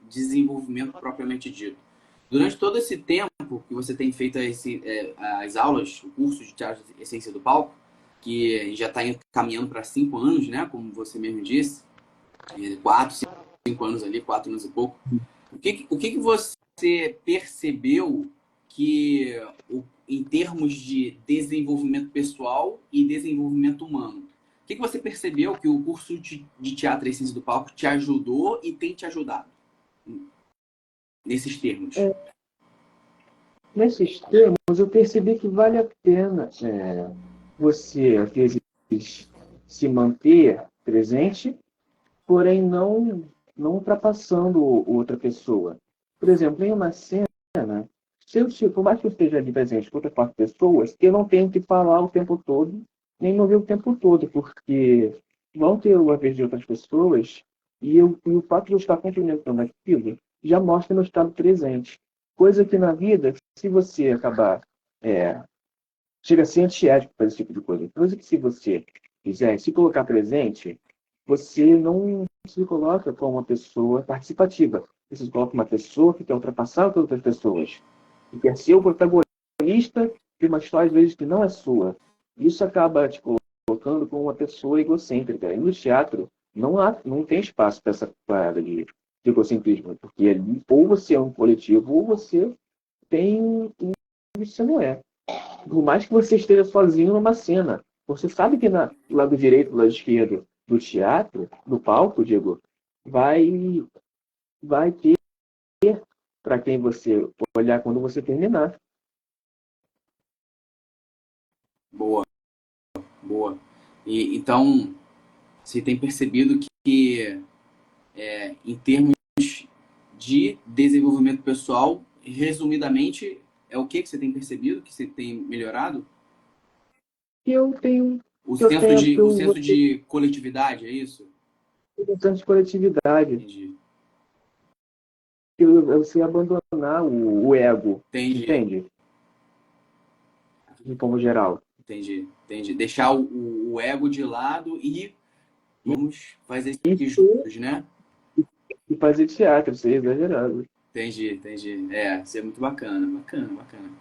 desenvolvimento propriamente dito. Durante todo esse tempo que você tem feito as aulas, o curso de teatro Essência do Palco, que já está caminhando para 5 anos, né? Como você mesmo disse, 4, 5 anos ali, 4 anos e pouco. O que você percebeu que, em termos de desenvolvimento pessoal e desenvolvimento humano, o que você percebeu que o curso de teatro e ciência do palco te ajudou e tem te ajudado nesses termos? Nesses termos, eu percebi que vale a pena você, às vezes, se manter presente, porém não ultrapassando outra pessoa. Por exemplo, em uma cena, se eu, por mais que eu esteja ali presente com outras 4 pessoas, eu não tenho que falar o tempo todo, nem mover o tempo todo, porque vão ter uma vez de outras pessoas e o fato de eu estar complementando aquilo já mostra meu estado presente. Coisa que na vida, se você acabar, chega a ser antiético para esse tipo de coisa. Coisa que se você quiser se colocar presente, você se coloca como uma pessoa participativa. Você se coloca uma pessoa que quer ultrapassar todas as pessoas. E quer ser o protagonista de uma história, às vezes, que não é sua. Isso acaba te colocando como uma pessoa egocêntrica. E no teatro, não tem espaço para essa parada de egocentrismo. Porque ali, ou você é um coletivo, ou você tem um que você não é. Por mais que você esteja sozinho numa cena, você sabe que do lado direito, do lado esquerdo do teatro, do palco, digo, vai, vai ter para quem você olhar quando você terminar. Boa, boa. E, então, você tem percebido que em termos de desenvolvimento pessoal, resumidamente, é o que você tem percebido, que você tem melhorado? E eu tenho, O eu senso tento, o eu vou senso ter de coletividade, é isso? bastante coletividade. Entendi. Você abandonar o ego, Entendi. entende? De forma geral. Entendi. Entendi. Deixar o ego de lado e vamos fazer isso aqui Isso juntos, né? e fazer teatro, ser exagerado. Entendi, entendi. Isso é muito bacana, bacana, bacana.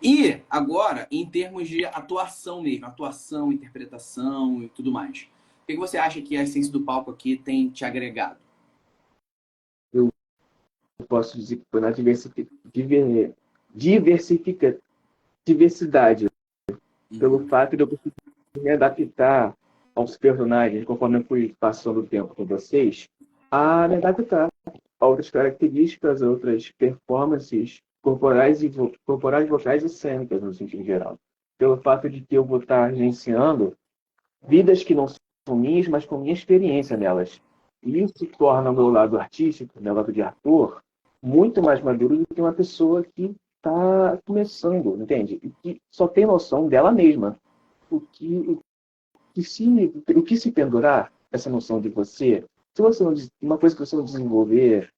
E agora, em termos de atuação mesmo, atuação, interpretação e tudo mais. O que você acha que a essência do palco aqui tem te agregado? Eu posso dizer que foi na diversidade, pelo Uhum. fato de eu conseguir me adaptar aos personagens, conforme eu fui passando o tempo com vocês, a me adaptar a outras características, a outras performances corporais, vocais e cênicas, no sentido geral. Pelo fato de que eu vou estar agenciando vidas que não são minhas, mas com minha experiência nelas. E isso torna o meu lado artístico, meu lado de ator, muito mais maduro do que uma pessoa que está começando, entende? E que só tem noção dela mesma. O que se pendurar, essa noção de você, se você não, uma coisa que você não desenvolver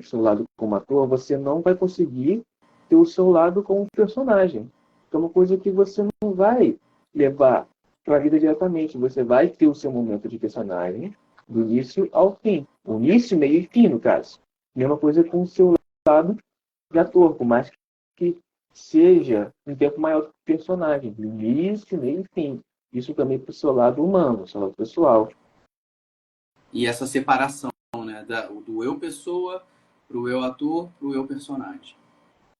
seu lado como ator, você não vai conseguir ter o seu lado como personagem. É uma coisa que você não vai levar para a vida diretamente. Você vai ter o seu momento de personagem do início ao fim. O início, meio e fim, no caso. Mesma coisa com o seu lado de ator, por mais que seja um tempo maior do personagem, do início, meio e fim. Isso também para o seu lado humano, seu lado pessoal. E essa separação, né, do eu pessoa pro eu ator pro eu personagem.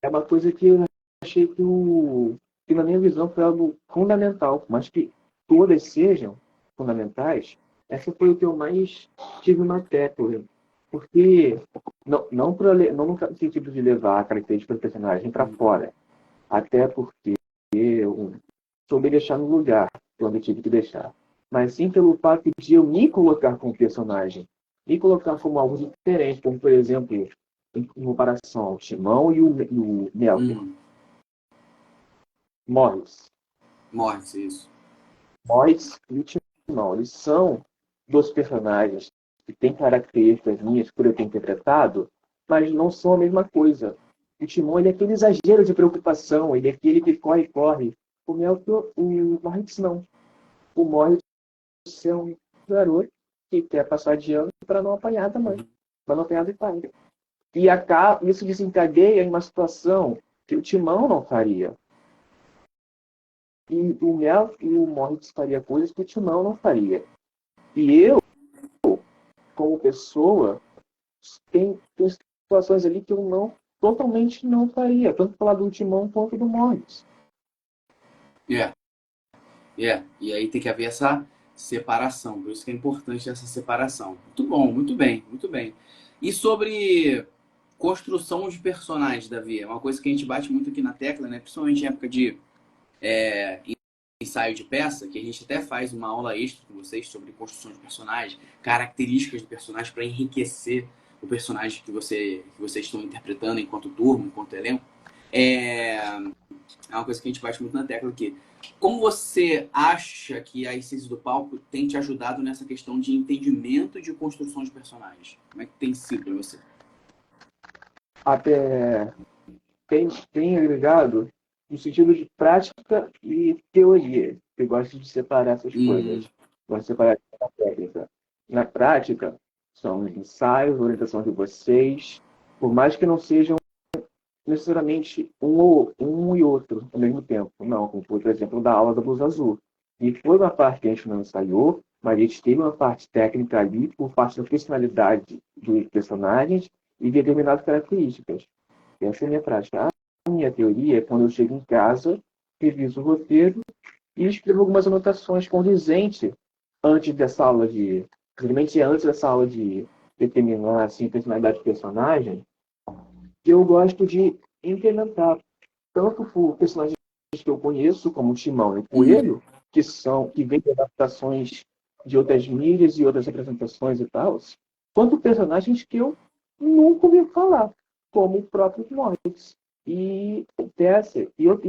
É uma coisa que eu achei que na minha visão foi algo fundamental, mas que todas sejam fundamentais. Essa foi o que eu mais tive uma tecla, porque não no sentido de levar a característica do personagem para fora, até porque eu soube deixar no lugar quando eu tive que deixar, mas sim pelo fato de eu me colocar como personagem, me colocar como algo diferente, como por exemplo, em comparação ao Timão e o Melvin. Morris. Morte, isso. Morris e o Timão, eles são dois personagens que têm características minhas por eu ter interpretado, mas não são a mesma coisa. O Timão, ele é aquele exagero de preocupação, ele é aquele que corre, corre. O Melvin, o Morris não. O Morris é um garoto que quer passar de ano para não apanhar da mãe, para não apanhar do pai. E isso desencadeia em uma situação que o Timão não faria. E o Mel e o Morris faria coisas que o Timão não faria. E eu, como pessoa, tem situações ali que eu totalmente não faria, tanto pelo lado do Timão quanto do Morris. E aí tem que haver essa separação. Por isso que é importante essa separação. Muito bom, muito bem, muito bem. E sobre construção de personagens, Davi, é uma coisa que a gente bate muito aqui na tecla, né? Principalmente em época de ensaio de peça, que a gente até faz uma aula extra com vocês sobre construção de personagens, características de personagens para enriquecer o personagem que vocês estão interpretando enquanto turma, enquanto elenco. É uma coisa que a gente bate muito na tecla aqui. Como você acha que a essência do palco tem te ajudado nessa questão de entendimento e de construção de personagens? Como é que tem sido para você? Até tem agregado no sentido de prática e teoria. Eu gosto de separar essas coisas. Gosto de separar a técnica. Na prática, são ensaios, orientação de vocês, por mais que não sejam necessariamente um e outro ao mesmo tempo. Não, como foi, por exemplo, da aula da blusa azul. E foi uma parte que a gente não ensaiou, mas a gente teve uma parte técnica ali por parte da personalidade dos personagens e determinadas características. Essa é a minha prática. A minha teoria é quando eu chego em casa, reviso o roteiro e escrevo algumas anotações condizentes antes dessa aula de... Geralmente é antes dessa aula de determinar assim, a personalidade do personagem, que eu gosto de implementar tanto por personagens que eu conheço, como o Timão e o Coelho, que vêm de adaptações de outras mídias e outras representações e tal, quanto personagens que eu nunca ouvi falar, como o próprio Morris. E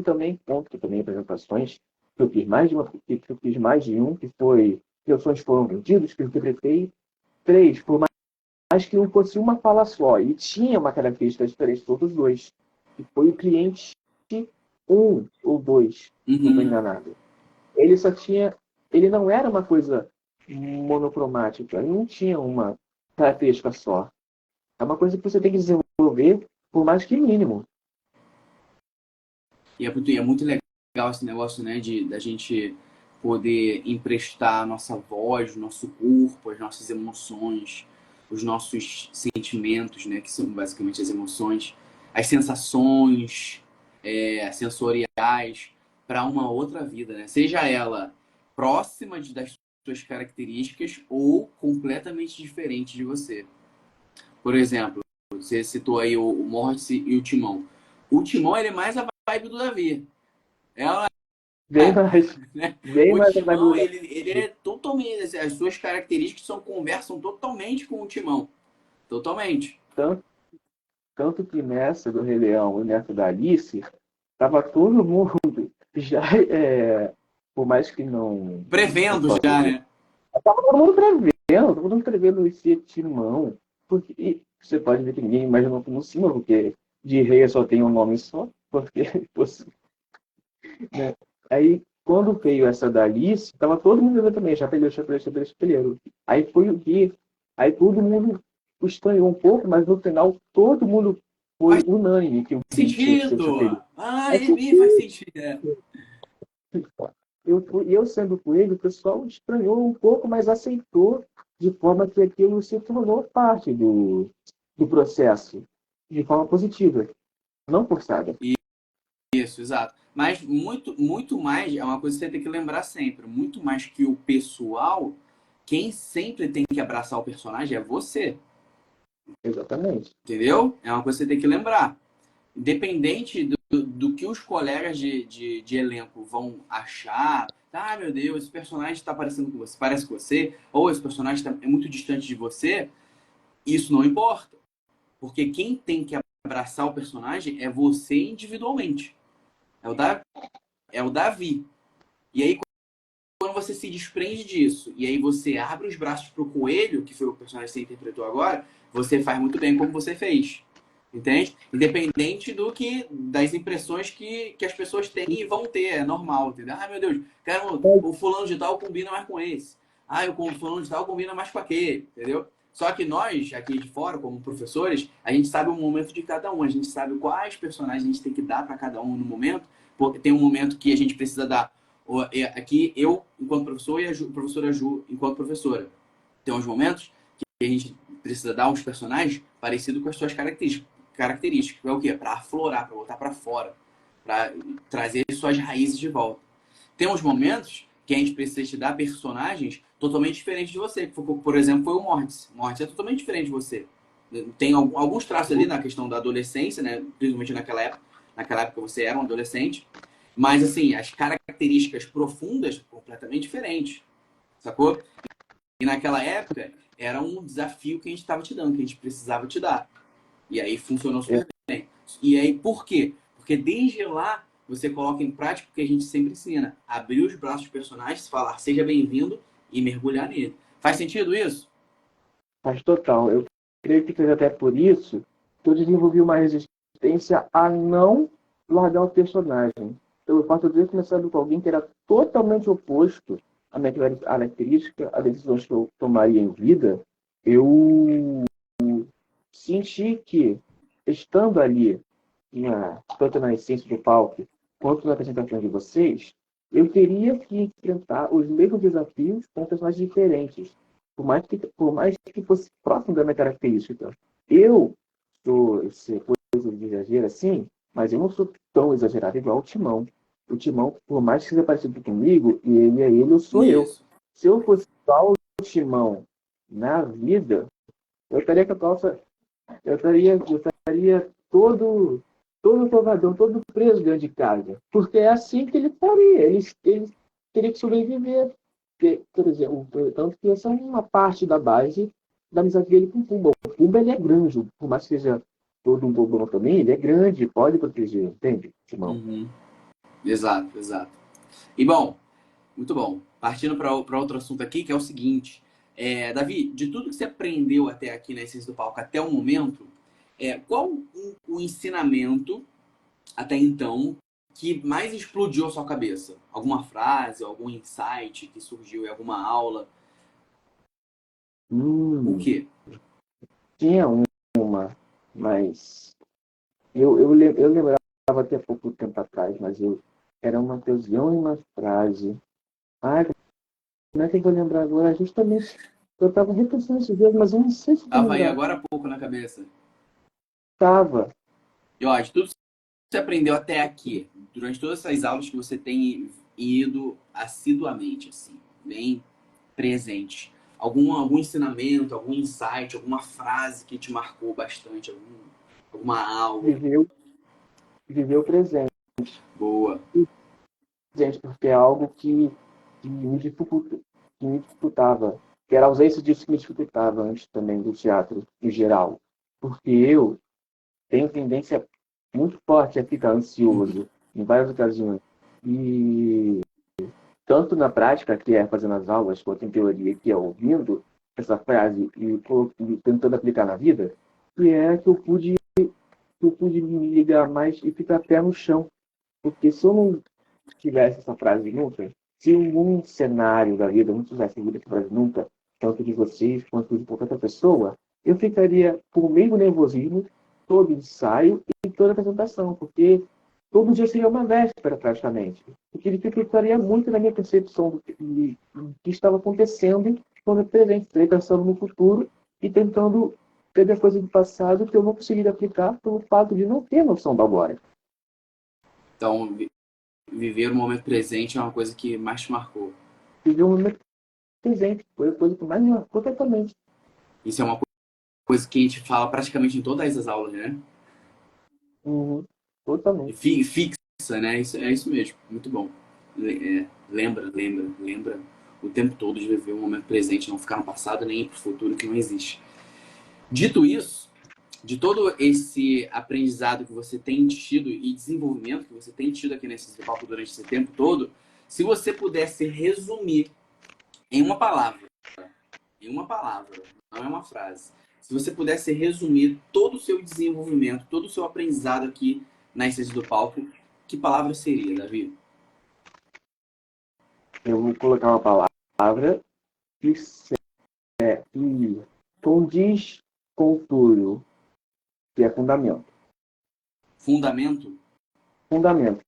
também conto também apresentações que eu fiz mais de uma, que eu fiz mais de um, que foi Meus Sonhos Foram Vendidos, que eu interpretei 3, por mais que não fosse uma fala só. E tinha uma característica diferente de todos os dois. Que foi o cliente 1 ou 2, não estou enganado. Ele só tinha... Ele não era uma coisa monocromática. Ele não tinha uma característica só. É uma coisa que você tem que desenvolver por mais que mínimo. E é muito legal esse negócio, né, da gente poder emprestar a nossa voz, o nosso corpo, as nossas emoções, os nossos sentimentos, né, que são basicamente as emoções, as sensações sensoriais para uma outra vida, né? Seja ela próxima das suas características ou completamente diferente de você. Por exemplo, você citou aí o Mortis e o Timão. O Timão, ele é mais a vibe do Davi. Ela, Bem mais, né? bem O mais Timão, ele é totalmente... As suas características conversam totalmente com o Timão. Totalmente. tanto que nessa do Rei Leão e nessa da Alice, estava todo mundo já, por mais que não Prevendo posso já, dizer, né? estava todo mundo prevendo esse Timão, porque você pode ver que ninguém imaginou como cima, porque de rei só tem um nome só, porque, né? Aí, quando veio essa da Alice, estava todo mundo vendo também, chapeleiro. Aí foi o que, aí todo mundo estranhou um pouco, mas no final todo mundo foi Faz unânime que o Bi tinha que ser o sentido! chapeleiro. Ah, Aí, Ebi, faz sentido. É. eu sendo coelho, o pessoal estranhou um pouco, mas aceitou de forma que aquilo se tornou parte do processo, de forma positiva, não forçada. Isso, exato. Mas muito mais, é uma coisa que você tem que lembrar sempre, muito mais que o pessoal, quem sempre tem que abraçar o personagem é você, Exatamente. entendeu? É uma coisa que você tem que lembrar. Independente do que os colegas de elenco vão achar, ah, meu Deus, esse personagem está parecendo com você, parece com você, ou esse personagem é muito distante de você, isso não importa. Porque quem tem que abraçar o personagem é você individualmente. É o Davi. E aí, quando você se desprende disso, e aí você abre os braços pro coelho, que foi o personagem que você interpretou agora, você faz muito bem como você fez. Entende? Independente das impressões que as pessoas têm e vão ter, é normal, entendeu? Ah, meu Deus, o fulano de tal combina mais com esse. Ah, o fulano de tal combina mais com aquele, entendeu? Só que nós, aqui de fora, como professores, a gente sabe o momento de cada um, a gente sabe quais personagens a gente tem que dar para cada um no momento, porque tem um momento que a gente precisa dar. Aqui, eu, enquanto professor, e a professora Ju, enquanto professora. Tem uns momentos que a gente precisa dar uns personagens parecidos com as suas características. É o quê? Para aflorar, para botar para fora, para trazer suas raízes de volta. Tem uns momentos que a gente precisa te dar personagens totalmente diferentes de você. Por exemplo, foi o Mortis. O Mortis é totalmente diferente de você. Tem alguns traços ali na questão da adolescência, né? Principalmente naquela época. Naquela época você era um adolescente. Mas, assim, as características profundas completamente diferentes. Sacou? E naquela época era um desafio que a gente estava te dando, que a gente precisava te dar. E aí funcionou super bem. E aí por quê? Porque desde lá você coloca em prática o que a gente sempre ensina: abrir os braços dos personagens, falar seja bem-vindo e mergulhar nele. Faz sentido isso? Faz total. Eu creio que seja até por isso que eu desenvolvi uma resistência a não largar o personagem. Pelo fato de eu ter começado com alguém que era totalmente oposto a minha característica, as decisões que eu tomaria em vida, eu senti que, estando ali, tanto na essência do palco, quanto na apresentação de vocês, eu teria que enfrentar os mesmos desafios com personagens diferentes, por mais que fosse próximo da minha característica. Eu sou essa coisa de exagero assim, mas eu não sou tão exagerado igual o Timão. O Timão, por mais que seja parecido comigo, e ele é ele, eu sou eu. Isso. Se eu fosse só o Timão na vida, eu estaria com a calça, eu estaria todo covadão, todo preso dentro de casa. Porque é assim que ele faria. Ele teria que sobreviver. Por exemplo, tanto que essa é uma parte da base da amizade dele com o Pumba. O Pumba, ele é grande, por mais que seja todo um bobão também, ele é grande, pode proteger, entende, Timão? Uhum. Exato, exato. E bom, muito bom. Partindo para outro assunto aqui, que é o seguinte. Davi, de tudo que você aprendeu até aqui na Essência do Palco até o momento, qual o ensinamento até então que mais explodiu a sua cabeça? Alguma frase, algum insight que surgiu em alguma aula? O quê? Tinha uma, mas eu lembrava até pouco tempo atrás, mas era uma ocasião e uma frase. Ai, como é que eu vou lembrar agora? Justamente, eu estava repensando esses dias, mas eu não sei se eu vou Tava aí lembrar. agora há pouco na cabeça. Tava. E ó, de tudo que você aprendeu até aqui, durante todas essas aulas que você tem ido assiduamente, assim, bem presente, algum ensinamento, algum insight, alguma frase que te marcou bastante, alguma aula Viveu, viveu o presente. boa? Presente, porque é algo que me dificultava. Que era a ausência disso que me dificultava antes também do teatro, em geral. Porque eu tenho tendência muito forte a ficar ansioso em várias ocasiões. E tanto na prática, que é fazendo as aulas, quanto em teoria, que é ouvindo essa frase e tentando aplicar na vida, que é que eu pude me ligar mais e ficar pé no chão. Porque se eu não tivesse essa frase nunca, se um cenário da vida não tivesse essa frase nunca, tanto de vocês quanto de qualquer outra pessoa, eu ficaria com o mesmo nervosismo todo ensaio e toda apresentação, porque todo dia seria uma véspera praticamente, o que dificultaria muito na minha percepção do que estava acontecendo no meu presente, estarei pensando no futuro e tentando pegar coisas do passado que eu não conseguiria aplicar pelo fato de não ter noção do agora. Então, viver o momento presente é uma coisa que mais te marcou. Viver o momento presente foi a coisa que mais me marcou totalmente. Isso é uma coisa que a gente fala praticamente em todas as aulas, né? Uhum. Totalmente. Fixa, né? É isso mesmo. Muito bom. Lembra o tempo todo de viver o momento presente, não ficar no passado nem ir pro futuro que não existe. Dito isso, de todo esse aprendizado que você tem tido e desenvolvimento que você tem tido aqui nesse papo durante esse tempo todo, se você pudesse resumir em uma palavra, não é uma frase, se você pudesse resumir todo o seu desenvolvimento, todo o seu aprendizado aqui na Essência do Palco, que palavra seria, Davi? Eu vou colocar uma palavra que condiz com tudo, que é fundamento. Fundamento? Fundamento.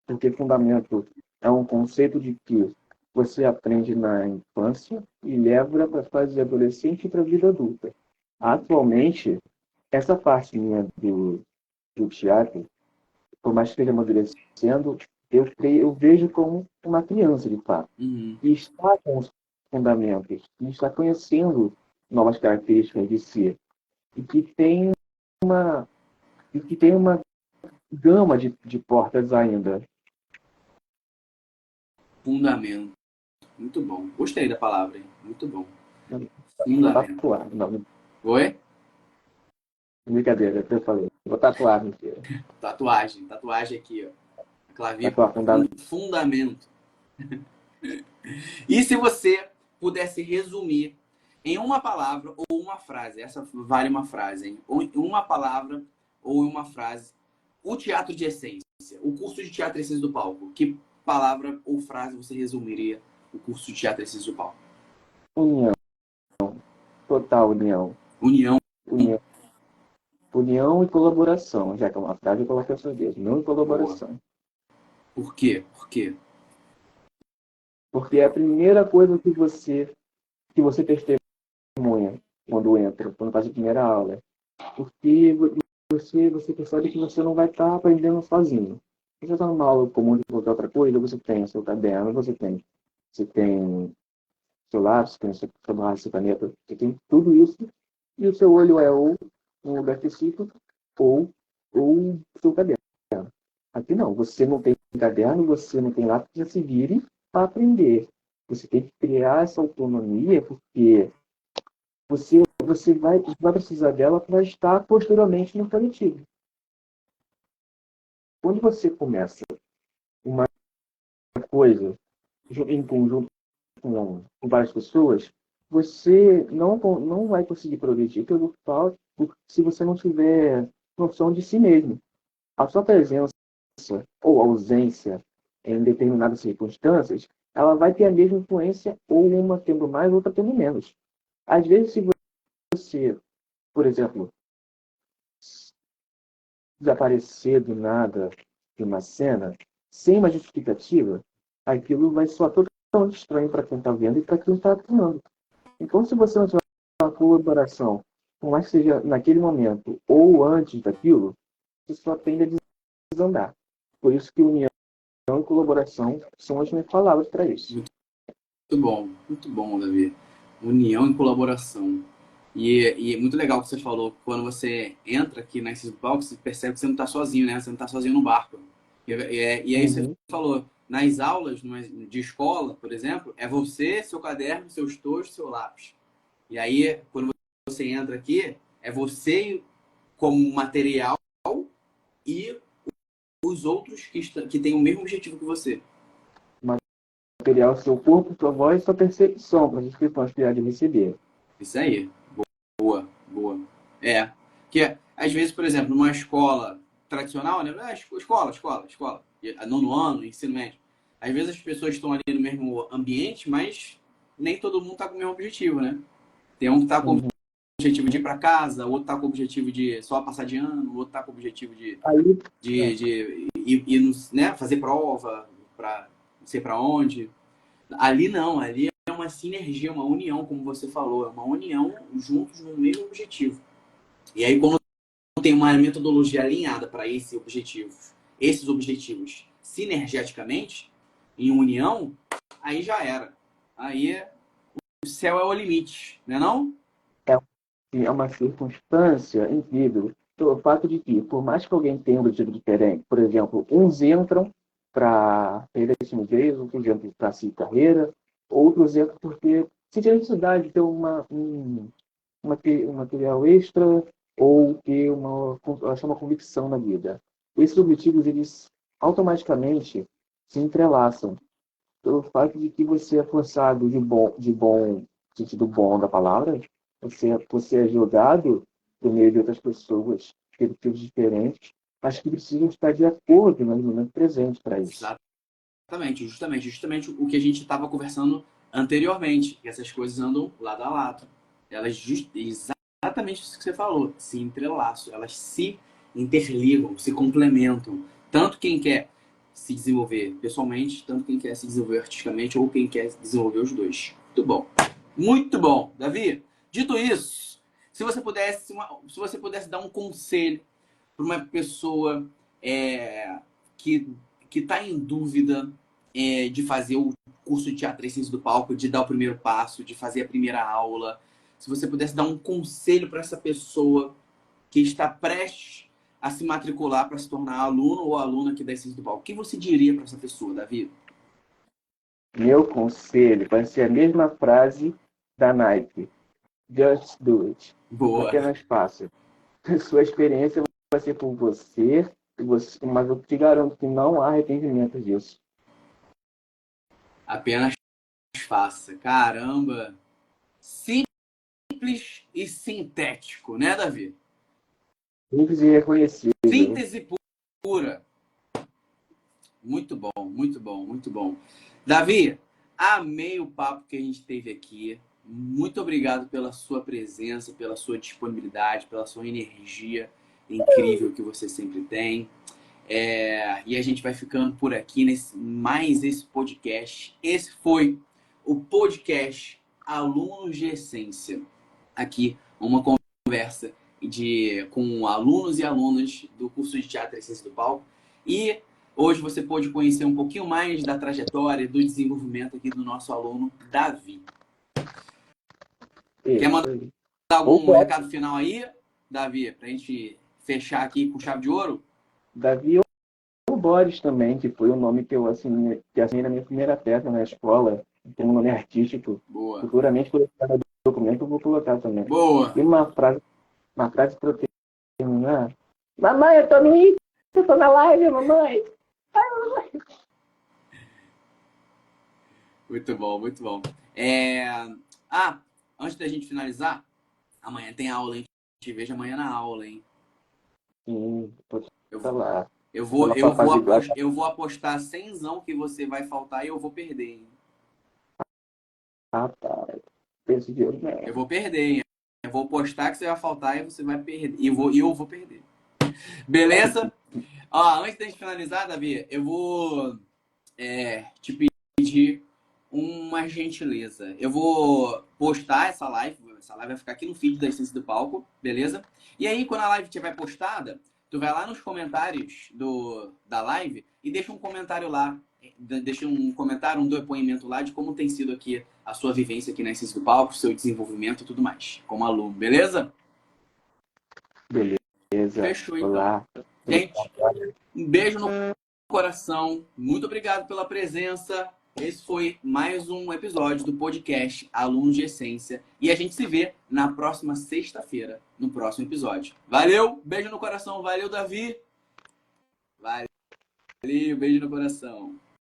Porque fundamento é um conceito de que você aprende na infância e leva para a fase adolescente e para a vida adulta. Atualmente, essa parte minha do teatro, por mais que esteja amadurecendo, eu vejo como uma criança, de fato. Uhum. E está com os fundamentos, e está conhecendo novas características de si, e que tem uma gama de portas ainda. Fundamento. Muito bom. Gostei da palavra, hein? Muito bom. Vou Fundamento. tatuar. Não, Oi? brincadeira, eu falei. Vou tatuar, mentira. Tatuagem. Tatuagem aqui, ó. Clavícula. Tatuar fundamento. Fundamento. E se você pudesse resumir em uma palavra ou uma frase, essa vale uma frase, hein? Ou em uma palavra ou em uma frase, o teatro de essência, o curso de teatro de essência do palco, que palavra ou frase você resumiria o curso de teatro e ciências do palco? União, total união. União. União, união e colaboração, já que é uma frase eu coloco essa vez. União e Boa. colaboração. Por quê? Por quê? Porque é a primeira coisa que você testemunha quando entra, quando faz a primeira aula. Porque você percebe que você não vai estar aprendendo sozinho. Você está numa aula comum de qualquer outra coisa, você tem o seu caderno, você tem seu lápis, você tem seu borracha, sua caneta, você tem tudo isso, e o seu olho é ou um lugar específico ou o seu caderno. Aqui não, você não tem caderno, você não tem lápis, já se vire para aprender. Você tem que criar essa autonomia, porque você vai precisar dela para estar posteriormente no coletivo. Quando você começa uma coisa em conjunto com várias pessoas, você não vai conseguir progredir pelo fato se você não tiver noção de si mesmo. A sua presença ou ausência em determinadas circunstâncias, ela vai ter a mesma influência, ou uma tendo mais, outra tendo menos. Às vezes, se você, por exemplo, desaparecer do nada de uma cena, sem uma justificativa, aquilo vai soar totalmente estranho para quem está vendo e para quem está atuando. Então, se você não tiver uma colaboração, por mais que seja naquele momento ou antes daquilo, você só tende a desandar. Por isso que união e colaboração são as minhas palavras para isso. Muito bom, Davi. União e colaboração. E é muito legal o que você falou. Quando você entra aqui na Ciências do Palco, você percebe que você não está sozinho, né? Você não está sozinho no barco. E aí você falou, nas aulas de escola, por exemplo, é você, seu caderno, seu estojo, seu lápis. E aí, quando você entra aqui, é você como material e os outros que têm o mesmo objetivo que você. Material, seu corpo, sua voz, sua percepção, para as inscrições que há de receber. Isso aí. Boa, boa. É. Que às vezes, por exemplo, numa escola tradicional, né? Escola. Nono ano, ensino médio. Às vezes as pessoas estão ali no mesmo ambiente, mas nem todo mundo está com o mesmo objetivo, né? Tem um que está com o objetivo de ir para casa, o outro está com o objetivo de só passar de ano, o outro está com o objetivo de ir, né, fazer prova para não sei para onde. Ali não, ali é uma sinergia, uma união, como você falou, é uma união juntos no mesmo objetivo. E aí, quando tem uma metodologia alinhada para esses objetivos sinergeticamente, em união, aí já era. Aí o céu é o limite, né não? É uma circunstância incrível. O fato de que, por mais que alguém tenha um objetivo diferente, por exemplo, uns entram para ter esse inglês, outros entram para seguir carreira, outros entram porque sentem a necessidade de ter um material extra ou ter uma convicção na vida. Esses objetivos, eles automaticamente se entrelaçam pelo fato de que você é forçado de bom sentido bom da palavra, você é jogado no meio de outras pessoas, objetivos diferentes, mas que precisam estar de acordo no momento presente para isso. Justamente o que a gente estava conversando anteriormente, que essas coisas andam lado a lado. Elas, exatamente isso que você falou, se entrelaçam, elas se interligam, se complementam. Tanto quem quer se desenvolver pessoalmente, tanto quem quer se desenvolver artisticamente ou quem quer desenvolver os dois. Muito bom. Muito bom. Davi, dito isso, se você pudesse dar um conselho para uma pessoa que está em dúvida de fazer o curso de teatro e ciência do palco, de dar o primeiro passo, de fazer a primeira aula, se você pudesse dar um conselho para essa pessoa que está prestes a se matricular para se tornar aluno ou aluna aqui da ciência do palco, o que você diria para essa pessoa, Davi? Meu conselho vai ser a mesma frase da Nike. Just do it. Boa. Apenas faça. Sua experiência vai ser por você, mas eu te garanto que não há arrependimento disso. Apenas faça. Caramba! Simples e sintético, né, Davi? Simples e reconhecível. Síntese pura. Muito bom, muito bom, muito bom. Davi, Amei o papo que a gente teve aqui. Muito obrigado pela sua presença, pela sua disponibilidade, pela sua energia incrível que você sempre tem. E a gente vai ficando por aqui nesse mais esse podcast. Esse foi o podcast Alunos de Essência. Aqui, uma conversa com alunos e alunas do curso de Teatro e Essência do Palco. E hoje você pôde conhecer um pouquinho mais da trajetória e do desenvolvimento aqui do nosso aluno, Davi. Quer mandar algum recado final aí, Davi, pra gente fechar aqui com chave de ouro? Davi ou Boris também, que foi o nome que eu assinei na minha primeira peça na escola. Tem um nome artístico. Boa. Futuramente, quando eu ficar no documento, eu vou colocar também. Boa. E uma frase para eu terminar. Mamãe, eu tô no Insta, eu tô na live, mamãe. Muito bom, muito bom. Antes da gente finalizar, amanhã tem aula, hein? Te vejo amanhã na aula, hein? Sim, Eu tá vou, lá. eu vou apostar 100zão que você vai faltar e eu vou perder, hein? Rapaz, penso de ouro, né? Eu vou perder, hein? Eu vou apostar que você vai faltar e você vai perder. E eu vou perder. Beleza? Antes da gente finalizar, Davi, eu vou te pedir uma gentileza. Eu vou postar essa live vai ficar aqui no feed da Essência do Palco, beleza? E aí, quando a live estiver postada, tu vai lá nos comentários da live e deixa um comentário lá. Deixa um comentário, um depoimento lá de como tem sido aqui a sua vivência aqui na Essência do Palco, seu desenvolvimento e tudo mais, como aluno, beleza? Beleza. Fechou, então. Olá. Gente, um beijo no coração. Muito obrigado pela presença. Esse foi mais um episódio do podcast Alunos de Essência. E a gente se vê na próxima sexta-feira, no próximo episódio. Valeu, beijo no coração. Valeu, Davi. Valeu, beijo no coração.